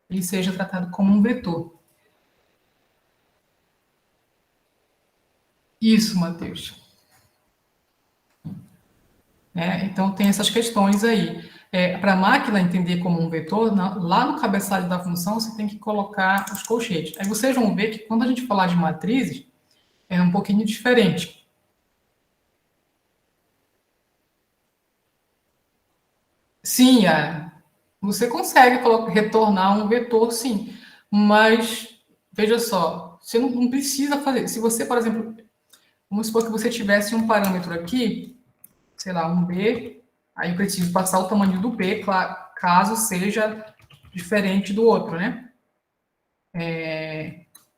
ele seja tratado como um vetor. Isso, Matheus. Então, tem essas questões aí. Para a máquina entender como um vetor, lá no cabeçalho da função, você tem que colocar os colchetes. Aí vocês vão ver que quando a gente falar de matrizes, é um pouquinho diferente. Sim, você consegue retornar um vetor, sim. Mas, veja só, você não precisa fazer. Se você, por exemplo, vamos supor que você tivesse um parâmetro aqui, sei lá, um B, aí eu preciso passar o tamanho do B, caso seja diferente do outro, né?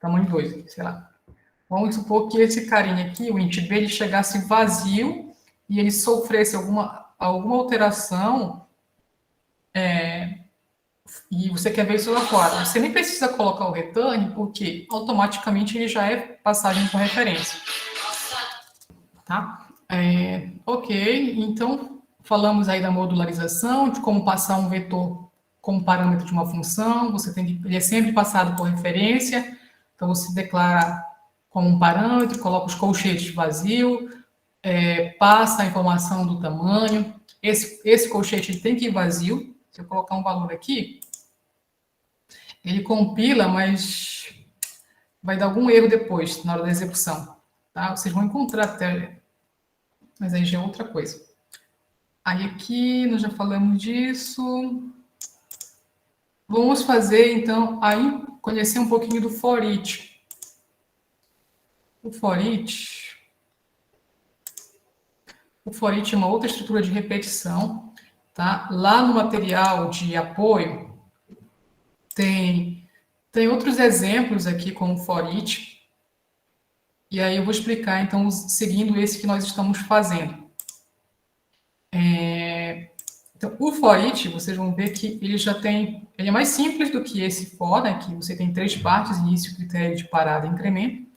Tamanho 2, sei lá. Vamos supor que esse carinha aqui, o int B, ele chegasse vazio e ele sofresse alguma alteração, e você quer ver isso lá fora. Você nem precisa colocar o return, porque automaticamente ele já é passagem por referência. Tá? Ok, então falamos aí da modularização, de como passar um vetor como parâmetro de uma função, ele é sempre passado por referência, então você declara como um parâmetro, coloca os colchetes vazio, passa a informação do tamanho, esse colchete tem que ir vazio, se eu colocar um valor aqui, ele compila, mas vai dar algum erro depois, na hora da execução, tá? Vocês vão encontrar até, mas aí já é outra coisa. Aí aqui, nós já falamos disso. Vamos fazer, então, aí, conhecer um pouquinho do for each. O for each é uma outra estrutura de repetição, tá? Lá no material de apoio, tem outros exemplos aqui com o for each, e aí eu vou explicar, então, seguindo esse que nós estamos fazendo. Então, o for each, vocês vão ver que ele é mais simples do que esse for, né, que você tem 3 partes, início, critério de parada e incremento.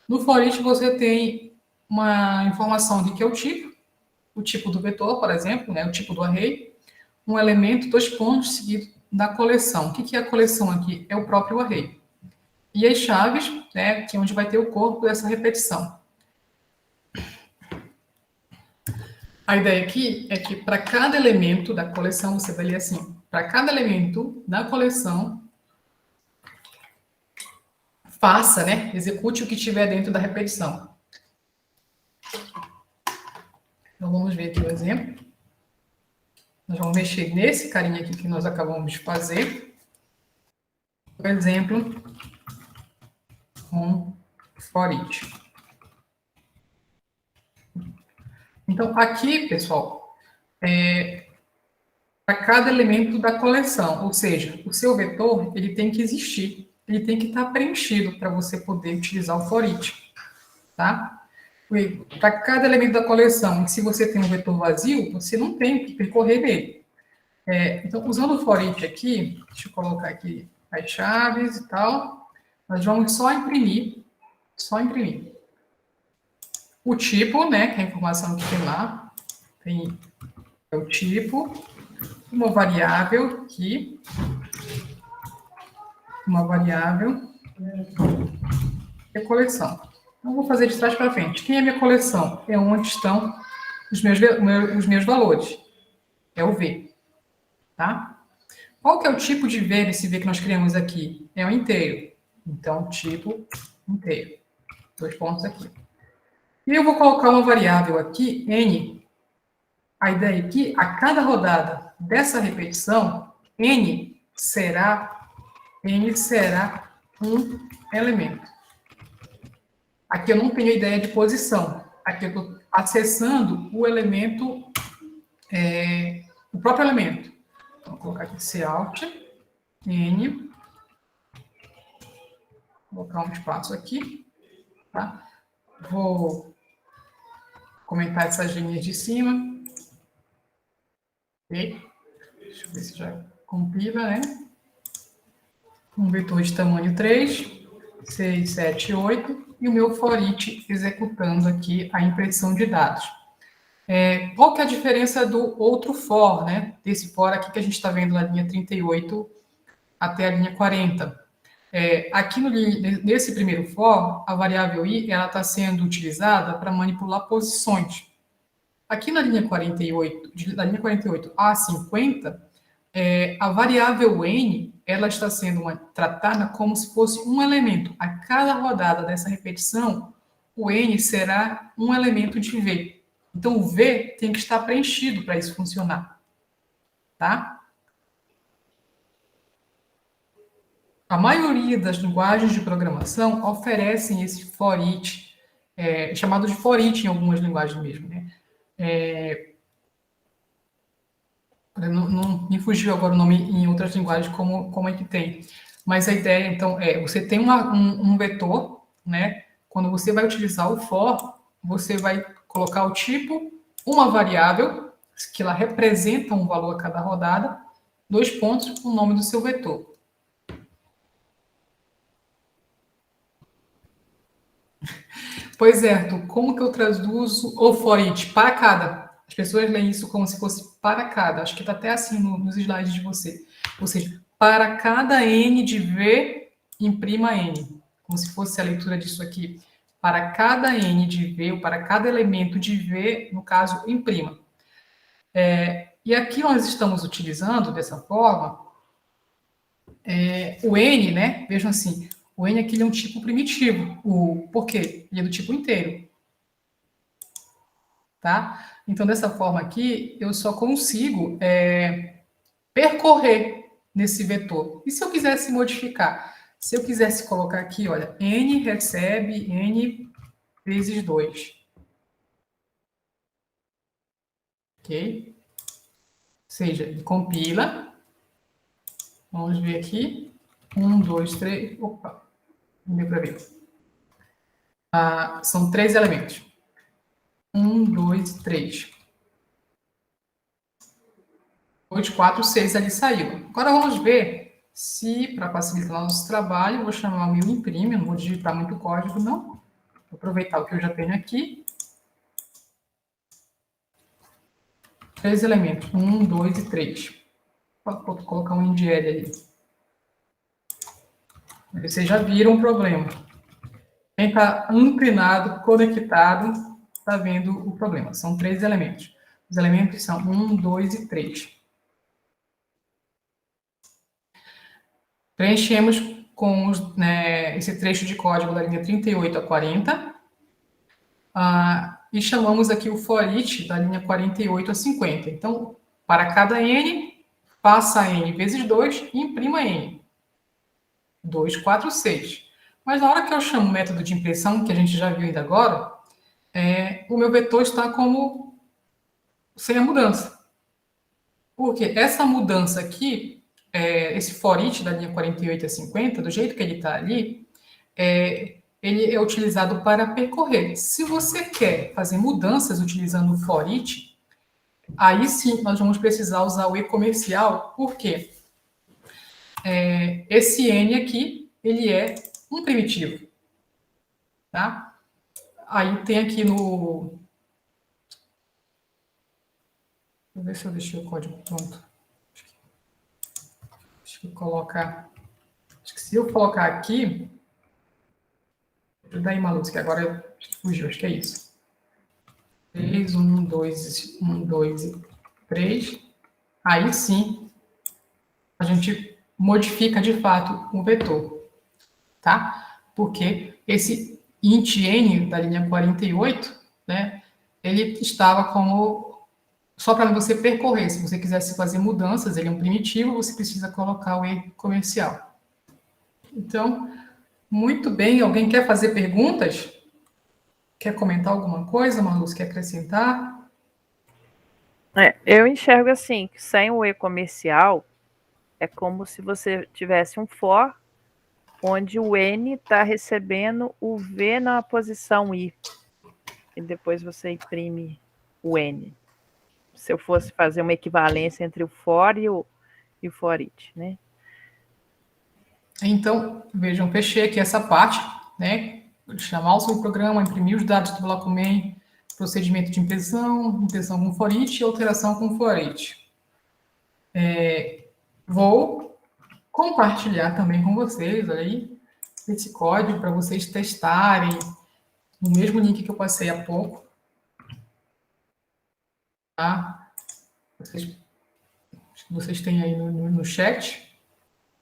No for each, você tem uma informação de que é o tipo do vetor, por exemplo, né, o tipo do array, um elemento, 2 pontos, seguido da coleção. O que é a coleção aqui? É o próprio array. E as chaves, né, que é onde vai ter o corpo dessa repetição. A ideia aqui é que para cada elemento da coleção, você vai ler assim, para cada elemento da coleção, faça, né? Execute o que tiver dentro da repetição. Então, vamos ver aqui o exemplo. Nós vamos mexer nesse carinha aqui que nós acabamos de fazer. Por exemplo, com for each. Então, aqui, pessoal, para cada elemento da coleção, ou seja, o seu vetor, ele tem que existir, ele tem que estar preenchido para você poder utilizar o for each, tá? Para cada elemento da coleção, se você tem um vetor vazio, você não tem que percorrer nele. Então, usando o for each aqui, deixa eu colocar aqui as chaves e tal, nós vamos só imprimir. O tipo, né, que é a informação que tem lá, tem o tipo, uma variável aqui, uma variável e coleção. Então, vou fazer de trás para frente. Quem é minha coleção? É onde estão os meus valores. É o V. Tá? Qual que é o tipo de V desse V que nós criamos aqui? É o inteiro. Então, tipo inteiro. 2 pontos aqui. E eu vou colocar uma variável aqui, N. A ideia é que a cada rodada dessa repetição, N será um elemento. Aqui eu não tenho ideia de posição. Aqui eu estou acessando o elemento, o próprio elemento. Então, vou colocar aqui Cout, N. Vou colocar um espaço aqui. Tá? Vou comentar essas linhas de cima. Ok? Deixa eu ver se já compila, né? Um vetor de tamanho 3, 6, 7, 8, e o meu for each executando aqui a impressão de dados. Qual que é a diferença do outro for, né? Desse for aqui que a gente está vendo na linha 38 até a linha 40. Aqui nesse primeiro for, a variável i ela está sendo utilizada para manipular posições. Aqui na linha 48, da linha 48 a 50, a variável n ela está sendo tratada como se fosse um elemento. A cada rodada dessa repetição, o n será um elemento de v. Então, o v tem que estar preenchido para isso funcionar. Tá? A maioria das linguagens de programação oferecem esse for each, chamado de for each em algumas linguagens mesmo, né? Não me fugiu agora o nome em outras linguagens como é que tem. Mas a ideia, então, você tem um vetor, né? Quando você vai utilizar o for, você vai colocar o tipo, uma variável, que ela representa um valor a cada rodada, 2 pontos, o nome do seu vetor. Pois é, Arthur, como que eu traduzo o for each para cada? As pessoas leem isso como se fosse para cada. Acho que está até assim nos slides de você. Ou seja, para cada n de v, imprima n. Como se fosse a leitura disso aqui. Para cada n de v, ou para cada elemento de v, no caso, imprima. E aqui nós estamos utilizando, dessa forma, o n, né? Vejam assim, o n aqui é um tipo primitivo. Por quê? Ele é do tipo inteiro. Tá? Então, dessa forma aqui, eu só consigo percorrer nesse vetor. E se eu quisesse modificar? Se eu quisesse colocar aqui, olha, n recebe n vezes 2. Ok? Ou seja, ele compila. Vamos ver aqui. 1, 2, 3. Opa, não deu para ver. São 3 elementos. 1, 2, 3. 8, 4, 6 ali saiu. Agora vamos ver se, para facilitar o nosso trabalho, eu vou chamar o meu imprime, não vou digitar muito código, não. Vou aproveitar o que eu já tenho aqui. 3 elementos. 1, 2 e 3. Vou colocar um indl ali. Vocês já viram o problema. Quem está antenado, conectado, está vendo o problema. São 3 elementos. Os elementos são 1, 2 e 3. Preenchemos com esse trecho de código da linha 38 a 40, e chamamos aqui o for each da linha 48 a 50. Então, para cada n, passa n vezes 2 e imprima n. 2, 4, 6. Mas na hora que eu chamo o método de impressão, que a gente já viu ainda agora, o meu vetor está como sem a mudança. Porque essa mudança aqui, esse for each da linha 48 a 50, do jeito que ele está ali, ele é utilizado para percorrer. Se você quer fazer mudanças utilizando o for each, aí sim nós vamos precisar usar o e-comercial, porque esse n aqui, ele é um primitivo. Tá? Aí tem aqui no... Vou ver se eu deixei o código pronto. Acho que colocar... Acho que se eu colocar aqui... Daí, Maluz, que agora fugiu, acho que é isso. 3, 1, 2, 1, 2 e 3. Aí sim, a gente modifica de fato o vetor, tá? Porque esse int n da linha 48, né, ele estava como só para você percorrer. Se você quisesse fazer mudanças, ele é um primitivo, você precisa colocar o e comercial. Então, muito bem. Alguém quer fazer perguntas? Quer comentar alguma coisa, Marluz? Quer acrescentar? Eu enxergo assim, que sem o e-comercial, é como se você tivesse um for, onde o n está recebendo o v na posição i. E depois você imprime o n. Se eu fosse fazer uma equivalência entre o for e o for each, né? Então, vejam, fechei aqui essa parte, né? Chamar o seu programa, imprimir os dados do bloco main, procedimento de impressão com for each e alteração com for each. Vou compartilhar também com vocês aí esse código para vocês testarem no mesmo link que eu passei há pouco. Tá? Vocês têm aí no chat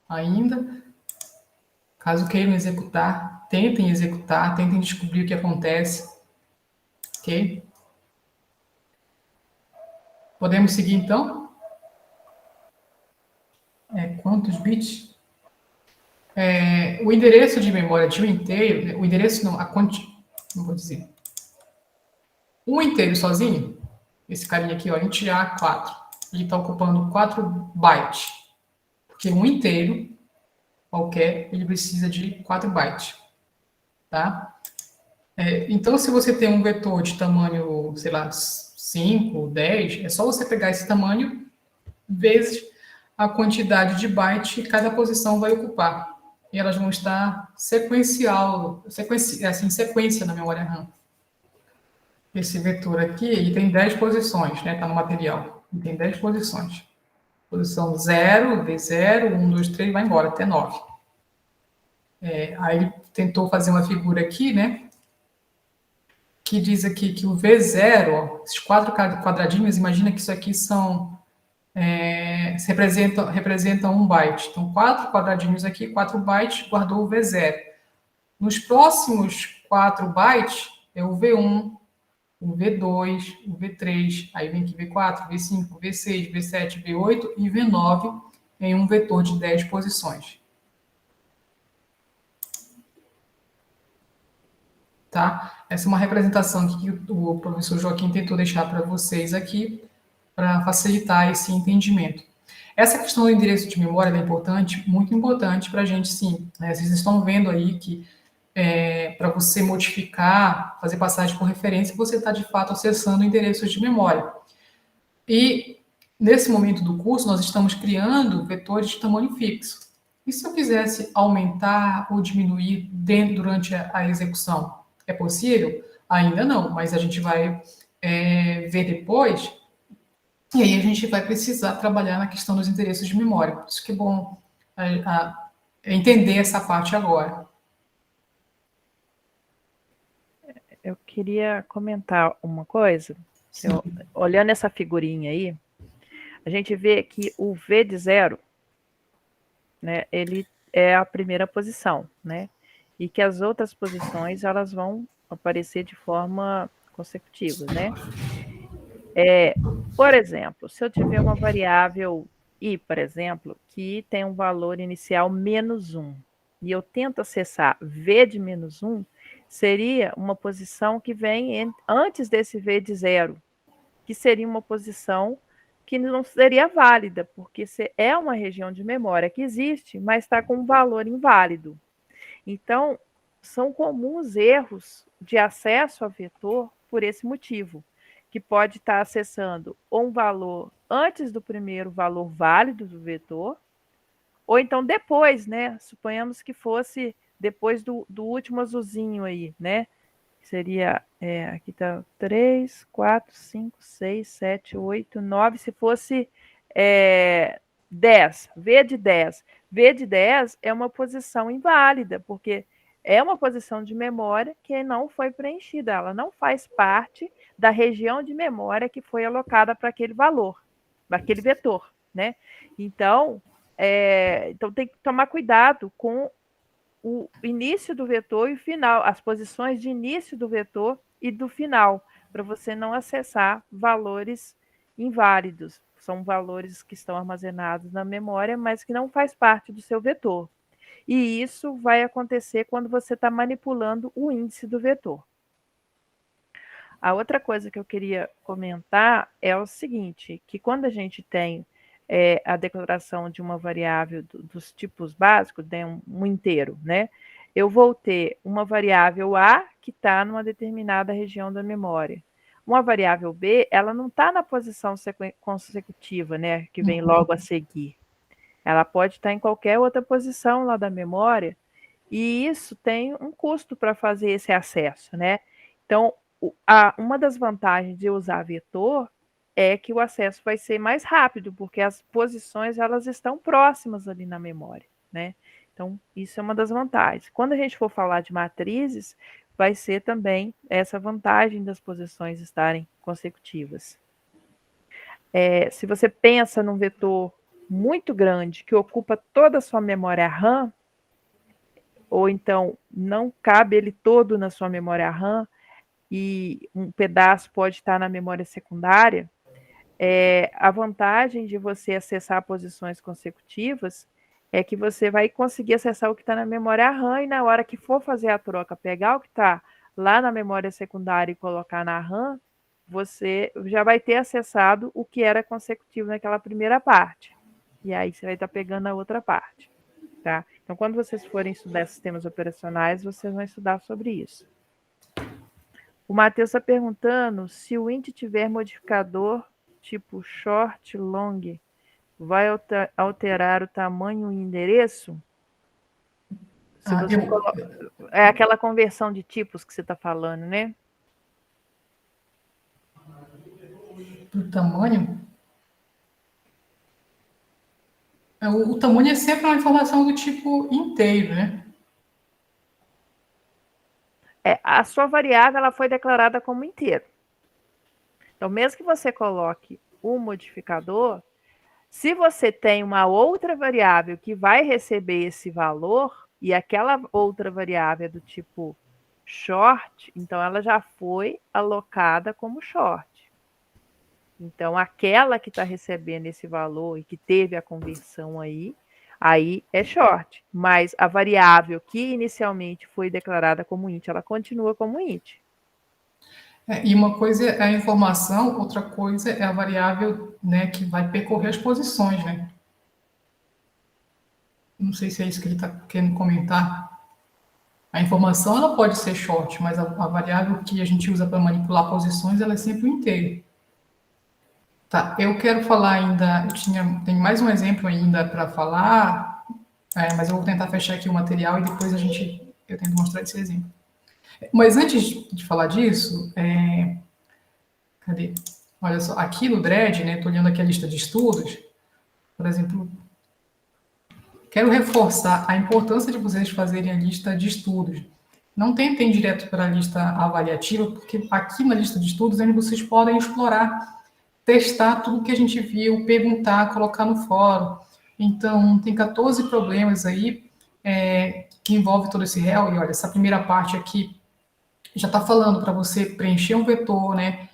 ainda. Caso queiram executar, tentem descobrir o que acontece. Ok? Podemos seguir, então? Quantos bits? O endereço de memória de um inteiro, o endereço não, não vou dizer. Um inteiro sozinho, esse carinha aqui, ó, int A4, ele está ocupando 4 bytes. Porque um inteiro qualquer, ele precisa de 4 bytes. Tá? Então, se você tem um vetor de tamanho, sei lá, 5, 10, é só você pegar esse tamanho vezes a quantidade de bytes que cada posição vai ocupar. E elas vão estar em sequência na memória RAM. Esse vetor aqui, ele tem 10 posições, né? Está no material. Ele tem 10 posições. Posição 0, D0, 1, 2, 3, vai embora, até 9. Aí ele tentou fazer uma figura aqui, né? Que diz aqui que o V0, ó, esses 4 quadradinhos, imagina que isso aqui são... representam 1 byte. Então, 4 quadradinhos aqui, 4 bytes, guardou o V0. Nos próximos 4 bytes, é o V1, o V2, o V3, aí vem aqui V4, V5, V6, V7, V8 e V9 em um vetor de 10 posições. Tá? Essa é uma representação que o professor Joaquim tentou deixar para vocês aqui, para facilitar esse entendimento. Essa questão do endereço de memória é importante, muito importante para a gente, sim. Né? Vocês estão vendo aí que para você modificar, fazer passagem por referência, você está, de fato, acessando endereços de memória. E, nesse momento do curso, nós estamos criando vetores de tamanho fixo. E se eu quisesse aumentar ou diminuir durante a execução? É possível? Ainda não, mas a gente vai ver depois. E aí a gente vai precisar trabalhar na questão dos endereços de memória. Por isso que é bom entender essa parte agora. Eu queria comentar uma coisa. Olhando essa figurinha aí, a gente vê que o V de 0, né, ele é a primeira posição, né? E que as outras posições elas vão aparecer de forma consecutiva, né? Por exemplo, se eu tiver uma variável i, por exemplo, que tem um valor inicial -1, e eu tento acessar v de -1, seria uma posição que vem antes desse v de 0, que seria uma posição que não seria válida, porque é uma região de memória que existe, mas está com um valor inválido. Então, são comuns erros de acesso a vetor por esse motivo, que pode estar acessando um valor antes do primeiro valor válido do vetor, ou então depois, né? Suponhamos que fosse depois do último azulzinho aí, né? Seria, aqui está 3, 4, 5, 6, 7, 8, 9, se fosse 10, V de 10. V de 10 é uma posição inválida, porque é uma posição de memória que não foi preenchida, ela não faz parte da região de memória que foi alocada para aquele valor, para aquele vetor, né? Então tem que tomar cuidado com o início do vetor e o final, as posições de início do vetor e do final, para você não acessar valores inválidos. São valores que estão armazenados na memória, mas que não faz parte do seu vetor. E isso vai acontecer quando você está manipulando o índice do vetor. A outra coisa que eu queria comentar é o seguinte, que quando a gente tem a declaração de uma variável dos tipos básicos, né, um inteiro, né? Eu vou ter uma variável A que está numa determinada região da memória. Uma variável B, ela não está na posição consecutiva, né, que vem logo a seguir. Ela pode estar em qualquer outra posição lá da memória, e isso tem um custo para fazer esse acesso, né? Então, uma das vantagens de usar vetor é que o acesso vai ser mais rápido, porque as posições elas estão próximas ali na memória, né? Então, isso é uma das vantagens. Quando a gente for falar de matrizes, vai ser também essa vantagem das posições estarem consecutivas. Se você pensa num vetor muito grande que ocupa toda a sua memória RAM, ou então não cabe ele todo na sua memória RAM, e um pedaço pode estar na memória secundária, a vantagem de você acessar posições consecutivas é que você vai conseguir acessar o que está na memória RAM e na hora que for fazer a troca, pegar o que está lá na memória secundária e colocar na RAM, você já vai ter acessado o que era consecutivo naquela primeira parte. E aí você vai estar pegando a outra parte. Tá? Então, quando vocês forem estudar sistemas operacionais, vocês vão estudar sobre isso. O Matheus está perguntando se o int tiver modificador tipo short, long, vai alterar o tamanho e o endereço? Se você é aquela conversão de tipos que você está falando, né? Do tamanho? O tamanho é sempre uma informação do tipo inteiro, né? A sua variável ela foi declarada como inteiro. Então, mesmo que você coloque o modificador, se você tem uma outra variável que vai receber esse valor, e aquela outra variável é do tipo short, então ela já foi alocada como short. Então, aquela que está recebendo esse valor e que teve a conversão aí é short. Mas a variável que inicialmente foi declarada como int, ela continua como int. E uma coisa é a informação, outra coisa é a variável, né, que vai percorrer as posições, né? Não sei se é isso que ele está querendo comentar. A informação ela pode ser short, mas a variável que a gente usa para manipular posições ela é sempre o inteiro. Tá, eu quero falar ainda, tem mais um exemplo ainda para falar, mas eu vou tentar fechar aqui o material e depois eu tento mostrar esse exemplo. Mas antes de falar disso, cadê? Olha só, aqui no Dredd, né, estou olhando aqui a lista de estudos, por exemplo, quero reforçar a importância de vocês fazerem a lista de estudos. Não tentem direto para a lista avaliativa, porque aqui na lista de estudos é onde vocês podem explorar, testar tudo que a gente viu, perguntar, colocar no fórum. Então, tem 14 problemas aí que envolve todo esse réu. E olha, essa primeira parte aqui já está falando para você preencher um vetor, né?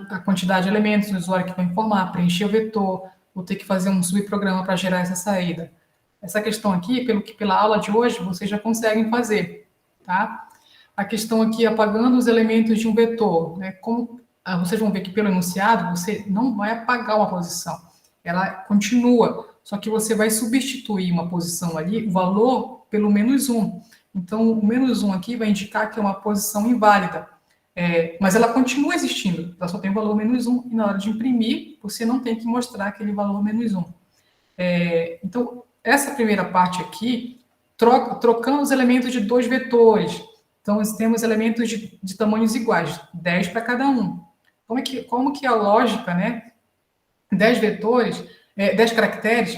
A quantidade de elementos do usuário que vai informar, preencher o vetor, vou ter que fazer um subprograma para gerar essa saída. Essa questão aqui, pela aula de hoje, vocês já conseguem fazer, tá? A questão aqui, apagando os elementos de um vetor, né? Vocês vão ver que pelo enunciado, você não vai apagar uma posição, ela continua, só que você vai substituir uma posição ali, o valor, pelo -1. Então, o -1 aqui vai indicar que é uma posição inválida, mas ela continua existindo, ela só tem o valor -1, e na hora de imprimir, você não tem que mostrar aquele valor -1. Então, essa primeira parte aqui, trocando os elementos de 2 vetores. Então, nós temos elementos de tamanhos iguais, 10 para cada um. Como que é a lógica, né? 10 vetores, 10 caracteres,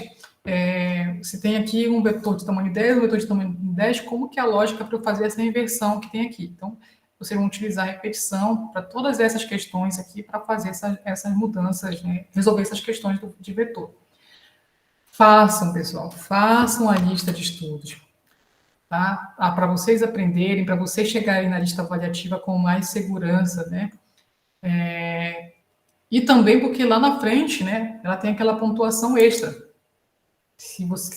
você tem aqui um vetor de tamanho 10, um vetor de tamanho 10, como que é a lógica para eu fazer essa inversão que tem aqui? Então, vocês vão utilizar a repetição para todas essas questões aqui, para fazer essas mudanças, né? Resolver essas questões de vetor. Façam, pessoal, façam a lista de estudos, tá? Para vocês aprenderem, para vocês chegarem na lista avaliativa com mais segurança, né? E também porque lá na frente, né, ela tem aquela pontuação extra,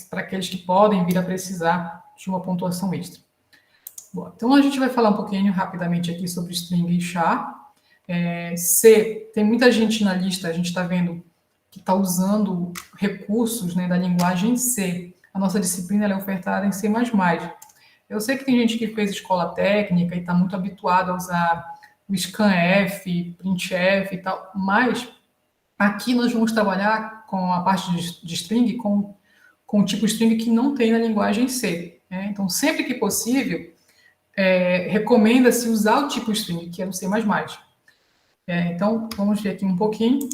para aqueles que podem vir a precisar de uma pontuação extra. Bom, então, a gente vai falar um pouquinho rapidamente aqui sobre string e char. C, tem muita gente na lista, a gente está vendo que está usando recursos, né, da linguagem C. A nossa disciplina ela é ofertada em C++. Eu sei que tem gente que fez escola técnica e está muito habituado a usar o scanf, printf e tal, mas aqui nós vamos trabalhar com a parte de string, com o tipo string que não tem na linguagem C. Né? Então, sempre que possível, recomenda-se usar o tipo string, que é no C++. Então, vamos ver aqui um pouquinho.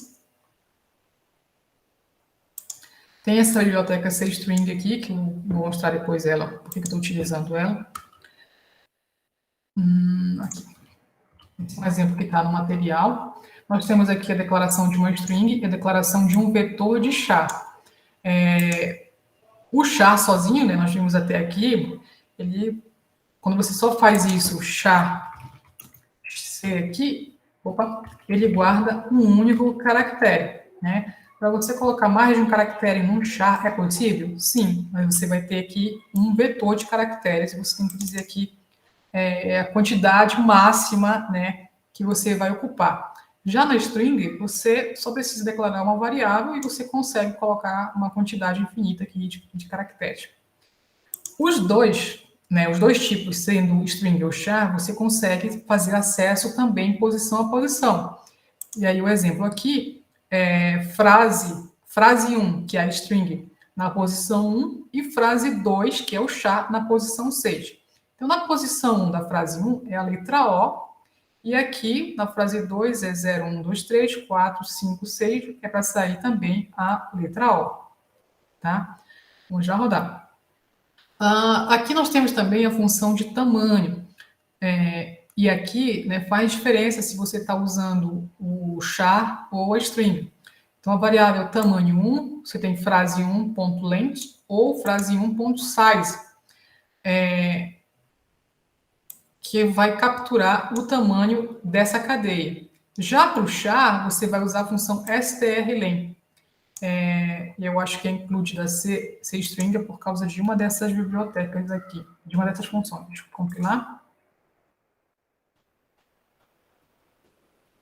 Tem essa biblioteca CString aqui, que eu vou mostrar depois ela, porque eu estou utilizando ela. Aqui. Esse é um exemplo que está no material. Nós temos aqui a declaração de uma string e a declaração de um vetor de char. O char sozinho, né, nós vimos até aqui, quando você só faz isso, char C aqui, ele guarda um único caractere, né? Para você colocar mais de um caractere num char, é possível? Sim, mas você vai ter aqui um vetor de caracteres, você tem que dizer aqui a quantidade máxima, né, que você vai ocupar. Já na string, você só precisa declarar uma variável e você consegue colocar uma quantidade infinita aqui de caracteres. Os dois tipos, sendo string ou char, você consegue fazer acesso também posição a posição. E aí o exemplo aqui frase 1, que é a string, na posição 1, e frase 2, que é o char, na posição 6. Então, na posição 1 da frase 1 é a letra O, e aqui na frase 2 é 0, 1, 2, 3, 4, 5, 6, é para sair também a letra O. Tá? Vamos já rodar. Aqui nós temos também a função de tamanho. E aqui, né, faz diferença se você está usando o char ou a string. Então, a variável tamanho 1, você tem frase 1.length ou frase 1.size, que vai capturar o tamanho dessa cadeia. Já para o char, você vai usar a função strlen. Eu acho que é include da CString por causa de uma dessas bibliotecas aqui, de uma dessas funções. Deixa eu compilar.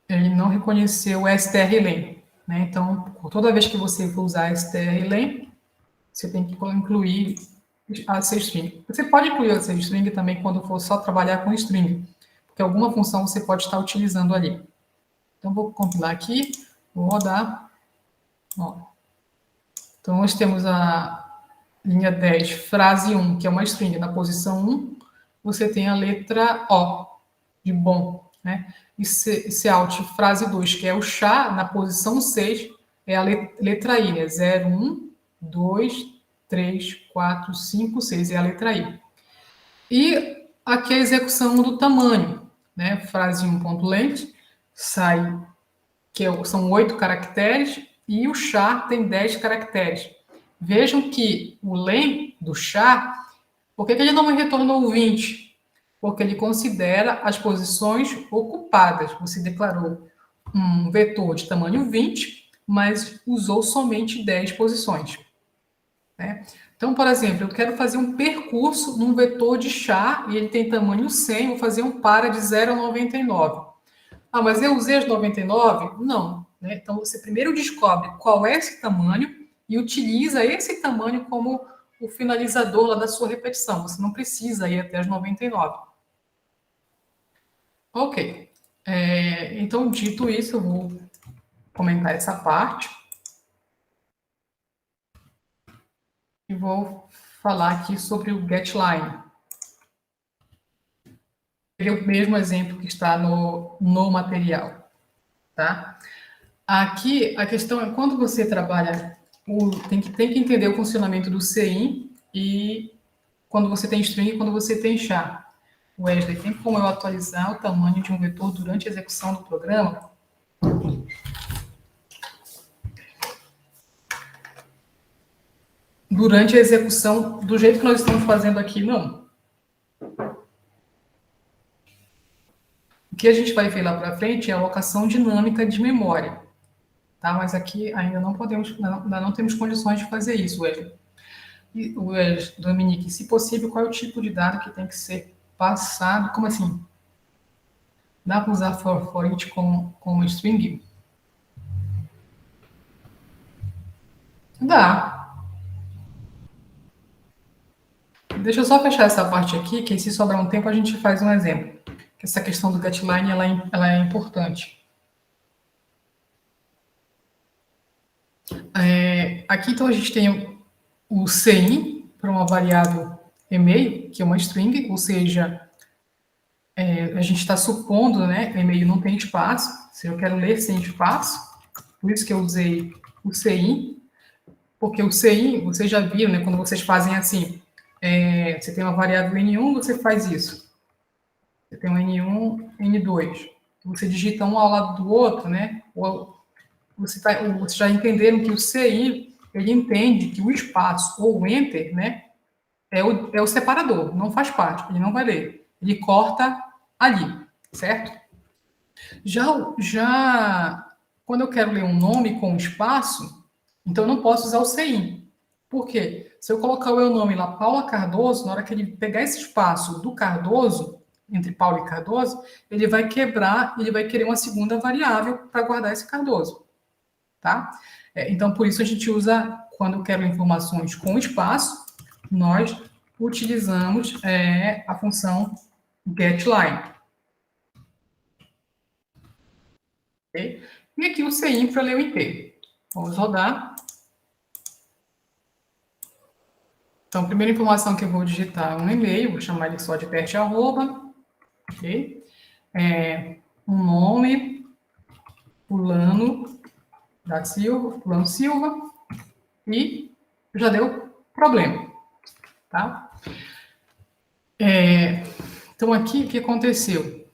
Ele não reconheceu o strlen, né? Então, toda vez que você for usar strlen, você tem que incluir a CString. Você pode incluir a CString também quando for só trabalhar com string, porque alguma função você pode estar utilizando ali. Então, vou compilar aqui, vou rodar. Então, nós temos a linha 10, frase 1, que é uma string na posição 1, você tem a letra O, de bom, né? E esse alt, frase 2, que é o char, na posição 6, é a letra I, né? 0, 1, 2, 3, 4, 5, 6, é a letra I. E aqui a execução do tamanho, né? Frase 1.length, sai, são 8 caracteres, e o char tem 10 caracteres. Vejam que o len do char, Por que ele não me retornou o 20? Porque ele considera as posições ocupadas. Você declarou um vetor de tamanho 20, mas usou somente 10 posições. Né? Então, por exemplo, eu quero fazer um percurso num vetor de char e ele tem tamanho 100, vou fazer um para de 0 a 99. Ah, mas eu usei as 99? Não. Né? Então, você primeiro descobre qual é esse tamanho e utiliza esse tamanho como o finalizador lá da sua repetição. Você não precisa ir até as 99. Ok. Então, dito isso, eu vou comentar essa parte. E vou falar aqui sobre o getLine. É o mesmo exemplo que está no material. Tá? Aqui, a questão é, quando você trabalha, tem que entender o funcionamento do CIN e quando você tem string e quando você tem char. Wesley, tem como eu atualizar o tamanho de um vetor durante a execução do programa? Durante a execução, do jeito que nós estamos fazendo aqui, não. O que a gente vai ver lá para frente é a alocação dinâmica de memória. Tá? Mas aqui ainda não temos condições de fazer isso, Wesley. E, Wesley, Dominique, se possível, qual é o tipo de dado que tem que ser passado? Como assim? Dá para usar for each como string? Dá. Deixa eu só fechar essa parte aqui, que se sobrar um tempo a gente faz um exemplo. Essa questão do getLine, ela é importante. Aqui, então, a gente tem o CIN para uma variável e-mail, que é uma string, ou seja, a gente está supondo, né, e-mail não tem espaço, se eu quero ler sem espaço, por isso que eu usei o CIN, porque o CIN, vocês já viram, né, quando vocês fazem assim, você tem uma variável N1, você faz isso. Você tem um N1, N2. Você digita um ao lado do outro, né? Vocês já entenderam que o CI, ele entende que o espaço ou o enter, né, é o separador, não faz parte, ele não vai ler. Ele corta ali, certo? Já quando eu quero ler um nome com espaço, então eu não posso usar o CI. Por quê? Se eu colocar o meu nome lá, Paula Cardoso, na hora que ele pegar esse espaço do Cardoso, entre Paulo e Cardoso, ele vai quebrar, ele vai querer uma segunda variável para guardar esse Cardoso. Tá? Então, por isso a gente usa, quando eu quero informações com espaço, nós utilizamos a função getLine. Okay? E aqui o CIN para ler o inteiro. Vamos rodar. Então, a primeira informação que eu vou digitar é um e-mail, vou chamar ele só de teste arroba. Ok? Um nome, fulano da Silva, fulano Silva, e já deu problema. Tá? Então, aqui, o que aconteceu?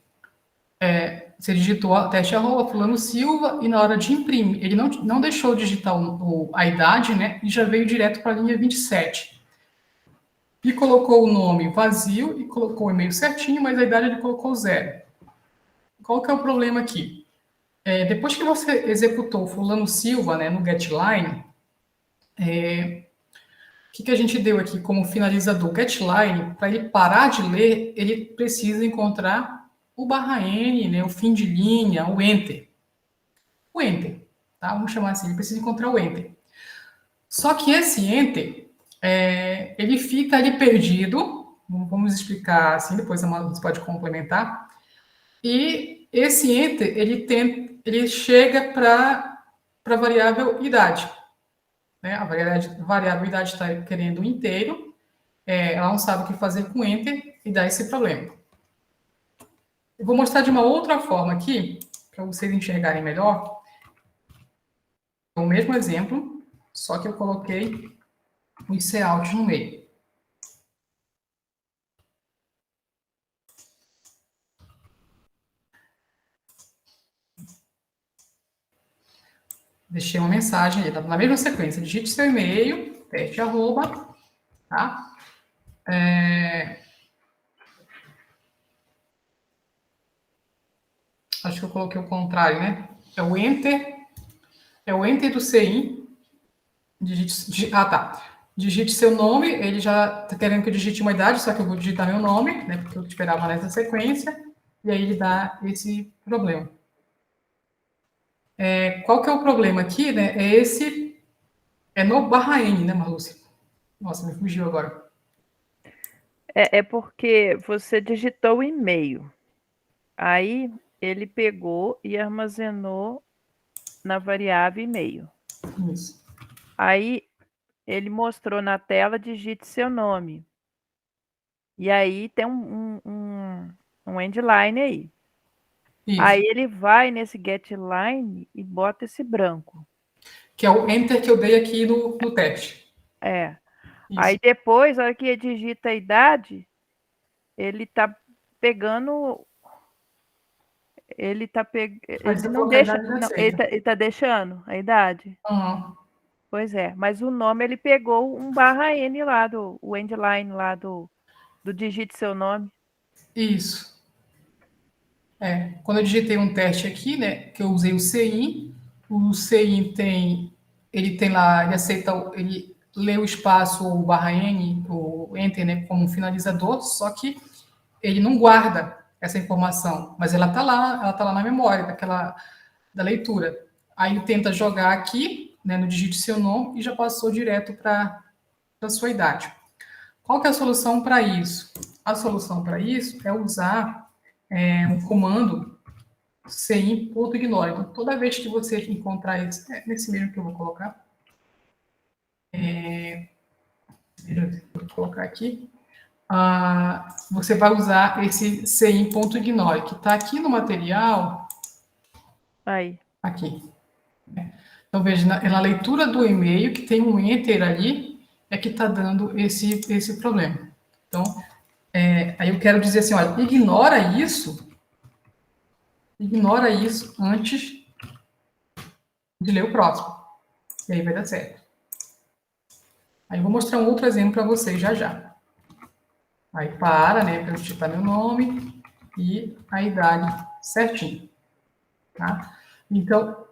Você digitou teste arroba, fulano Silva, e na hora de imprimir, ele não deixou digitar a idade, né? E já veio direto para a linha 27. E colocou o nome vazio e colocou o e-mail certinho, mas a idade ele colocou 0. Qual que é o problema aqui? Depois que você executou o fulano Silva, né, no getLine, o que a gente deu aqui como finalizador? getLine, para ele parar de ler, ele precisa encontrar o /n, né, o fim de linha, o enter. O enter, tá? Vamos chamar assim, ele precisa encontrar o enter. Só que esse enter, ele fica ali perdido, vamos explicar assim, depois a Manu pode complementar, e esse enter, ele chega para a variável idade. Né? A variável idade está querendo um inteiro, ela não sabe o que fazer com enter e dá esse problema. Eu vou mostrar de uma outra forma aqui, para vocês enxergarem melhor. O mesmo exemplo, só que eu coloquei os cout no meio. Deixei uma mensagem ali, tá na mesma sequência. Digite seu e-mail, teste arroba, tá? Acho que eu coloquei o contrário, né? É o Enter do CI. Tá. Digite seu nome, ele já está querendo que eu digite uma idade, só que eu vou digitar meu nome, né? Porque eu esperava nessa sequência, e aí ele dá esse problema. Qual que é o problema aqui, né? É no barra N, né, Marlúcia? Nossa, me fugiu agora. É porque você digitou o e-mail. Aí ele pegou e armazenou na variável e-mail. Isso. Aí ele mostrou na tela, digite seu nome. E aí tem um endline aí. Isso. Aí ele vai nesse getLine e bota esse branco. Que é o Enter que eu dei aqui no teste. Isso. Aí depois, a hora que ele digita a idade, ele tá pegando. Ele tá pegando. Ele não deixa. Não, ele tá deixando a idade. Uhum. Pois é, mas o nome ele pegou um barra N lá o endline lá do digite seu nome. Isso. Quando eu digitei um teste aqui, né, que eu usei o CI tem lá, ele aceita, ele lê o espaço, o barra N, o Enter, né, como um finalizador, só que ele não guarda essa informação, mas ela tá lá na memória da leitura. Aí ele tenta jogar aqui, né, no digite seu nome e já passou direto para a sua idade. Qual que é a solução para isso? A solução para isso é usar um comando CI.ignore. Então, toda vez que você encontrar esse, nesse mesmo que eu vou colocar, vou colocar aqui, você vai usar esse CI.ignore, que está aqui no material. Aí. Aqui. Então, veja, na leitura do e-mail, que tem um enter ali, é que está dando esse problema. Então, aí eu quero dizer assim, olha, ignora isso antes de ler o próximo. E aí vai dar certo. Aí eu vou mostrar um outro exemplo para vocês já já. Aí para, né, para eu digitar meu nome e a idade certinho. Tá? Então,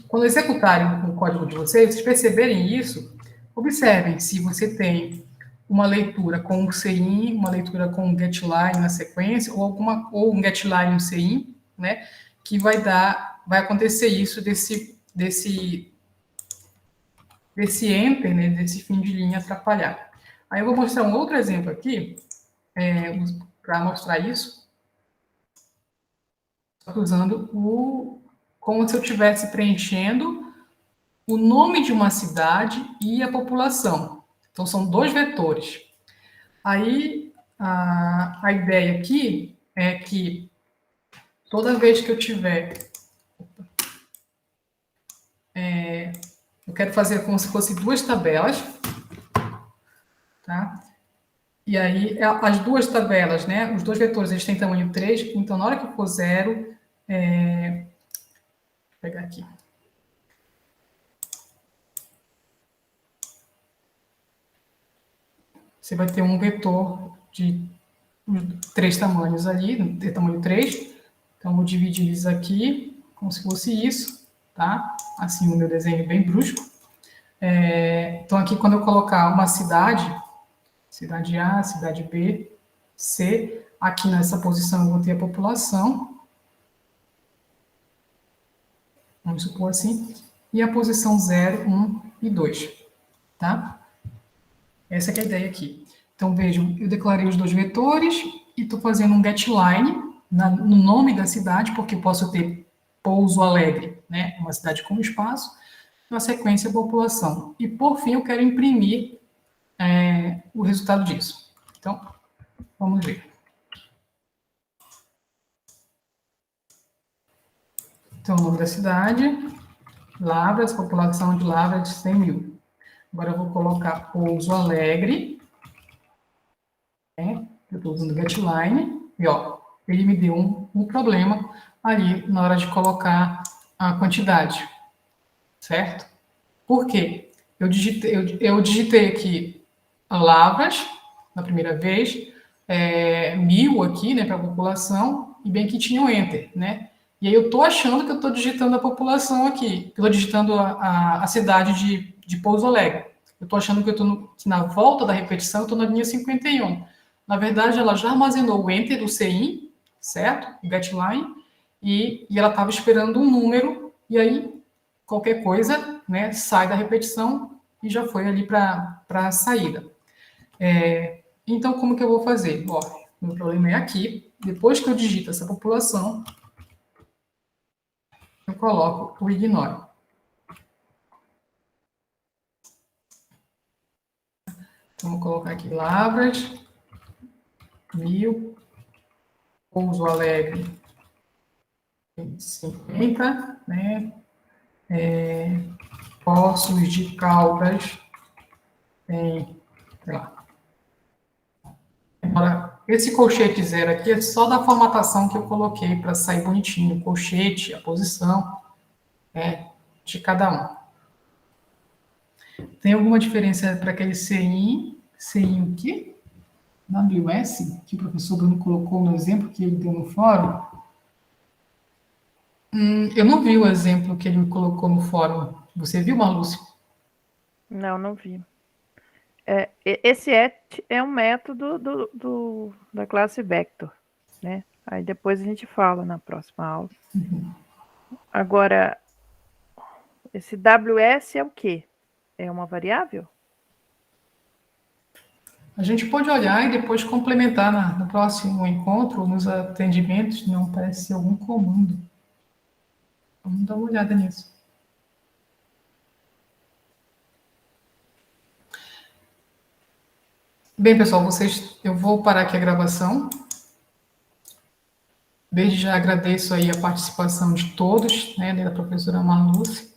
quando executarem o código de vocês perceberem isso, observem se você tem uma leitura com o CIN, uma leitura com o getLine na sequência, ou um getLine e um CIN, né, que vai acontecer isso desse enter, né, desse fim de linha atrapalhar. Aí eu vou mostrar um outro exemplo aqui, para mostrar isso, usando como se eu estivesse preenchendo o nome de uma cidade e a população. Então, são dois vetores. Aí, a ideia aqui é que toda vez que eu tiver... eu quero fazer como se fossem duas tabelas, tá? E aí, as duas tabelas, né? Os dois vetores, eles têm tamanho 3, então na hora que for 0, vou pegar aqui. Você vai ter um vetor de 3 tamanhos ali, de tamanho 3. Então, vou dividir isso aqui, como se fosse isso, tá? Assim, o meu desenho é bem brusco. Então, aqui, quando eu colocar uma cidade A, cidade B, C, aqui nessa posição eu vou ter a população, vamos supor assim, e a posição 0, 1 e 2, tá? Essa é a ideia aqui. Então, vejam, eu declarei os dois vetores e estou fazendo um getLine no nome da cidade, porque eu posso ter Pouso Alegre, né? Uma cidade com espaço, uma sequência população. E, por fim, eu quero imprimir o resultado disso. Então, vamos ver. Então, o nome da cidade, Lavras, população de Lavras de 100 mil. Agora eu vou colocar Pouso Alegre, né? Eu estou usando getLine, e ó, ele me deu um problema ali na hora de colocar a quantidade, certo? Por quê? eu digitei aqui Lavras, na primeira vez, 1000 aqui, né, para a população, e bem que tinha um Enter, né? E aí eu estou achando que eu estou digitando a população aqui, que eu estou digitando a cidade de Pouso Alegre. Eu estou achando que eu estou na volta da repetição, eu estou na linha 51. Na verdade, ela já armazenou o Enter do CIN, certo? O getLine, e ela estava esperando um número, e aí qualquer coisa, né, sai da repetição e já foi ali para a saída. Então, como que eu vou fazer? Ó, meu problema é aqui. Depois que eu digito essa população, eu coloco o ignore. Então, vou colocar aqui Lavras, 1000, Pouso Alegre, 50, né? Poços de Caldas, tem, sei lá. Agora, esse colchete zero aqui é só da formatação que eu coloquei para sair bonitinho. O colchete, a posição, de cada um. Tem alguma diferença para aquele CI o quê? WS, que o professor Bruno colocou no exemplo que ele deu no fórum? Eu não vi o exemplo que ele me colocou no fórum. Você viu, Marlúcio? Não, não vi. Esse é um método da classe Vector, né? Aí depois a gente fala na próxima aula. Agora, esse WS é o quê? É uma variável? A gente pode olhar e depois complementar no próximo encontro, nos atendimentos. Não parece ser algum comando. Vamos dar uma olhada nisso. Bem, pessoal, eu vou parar aqui a gravação. Desde já agradeço aí a participação de todos, né, da professora Marluce.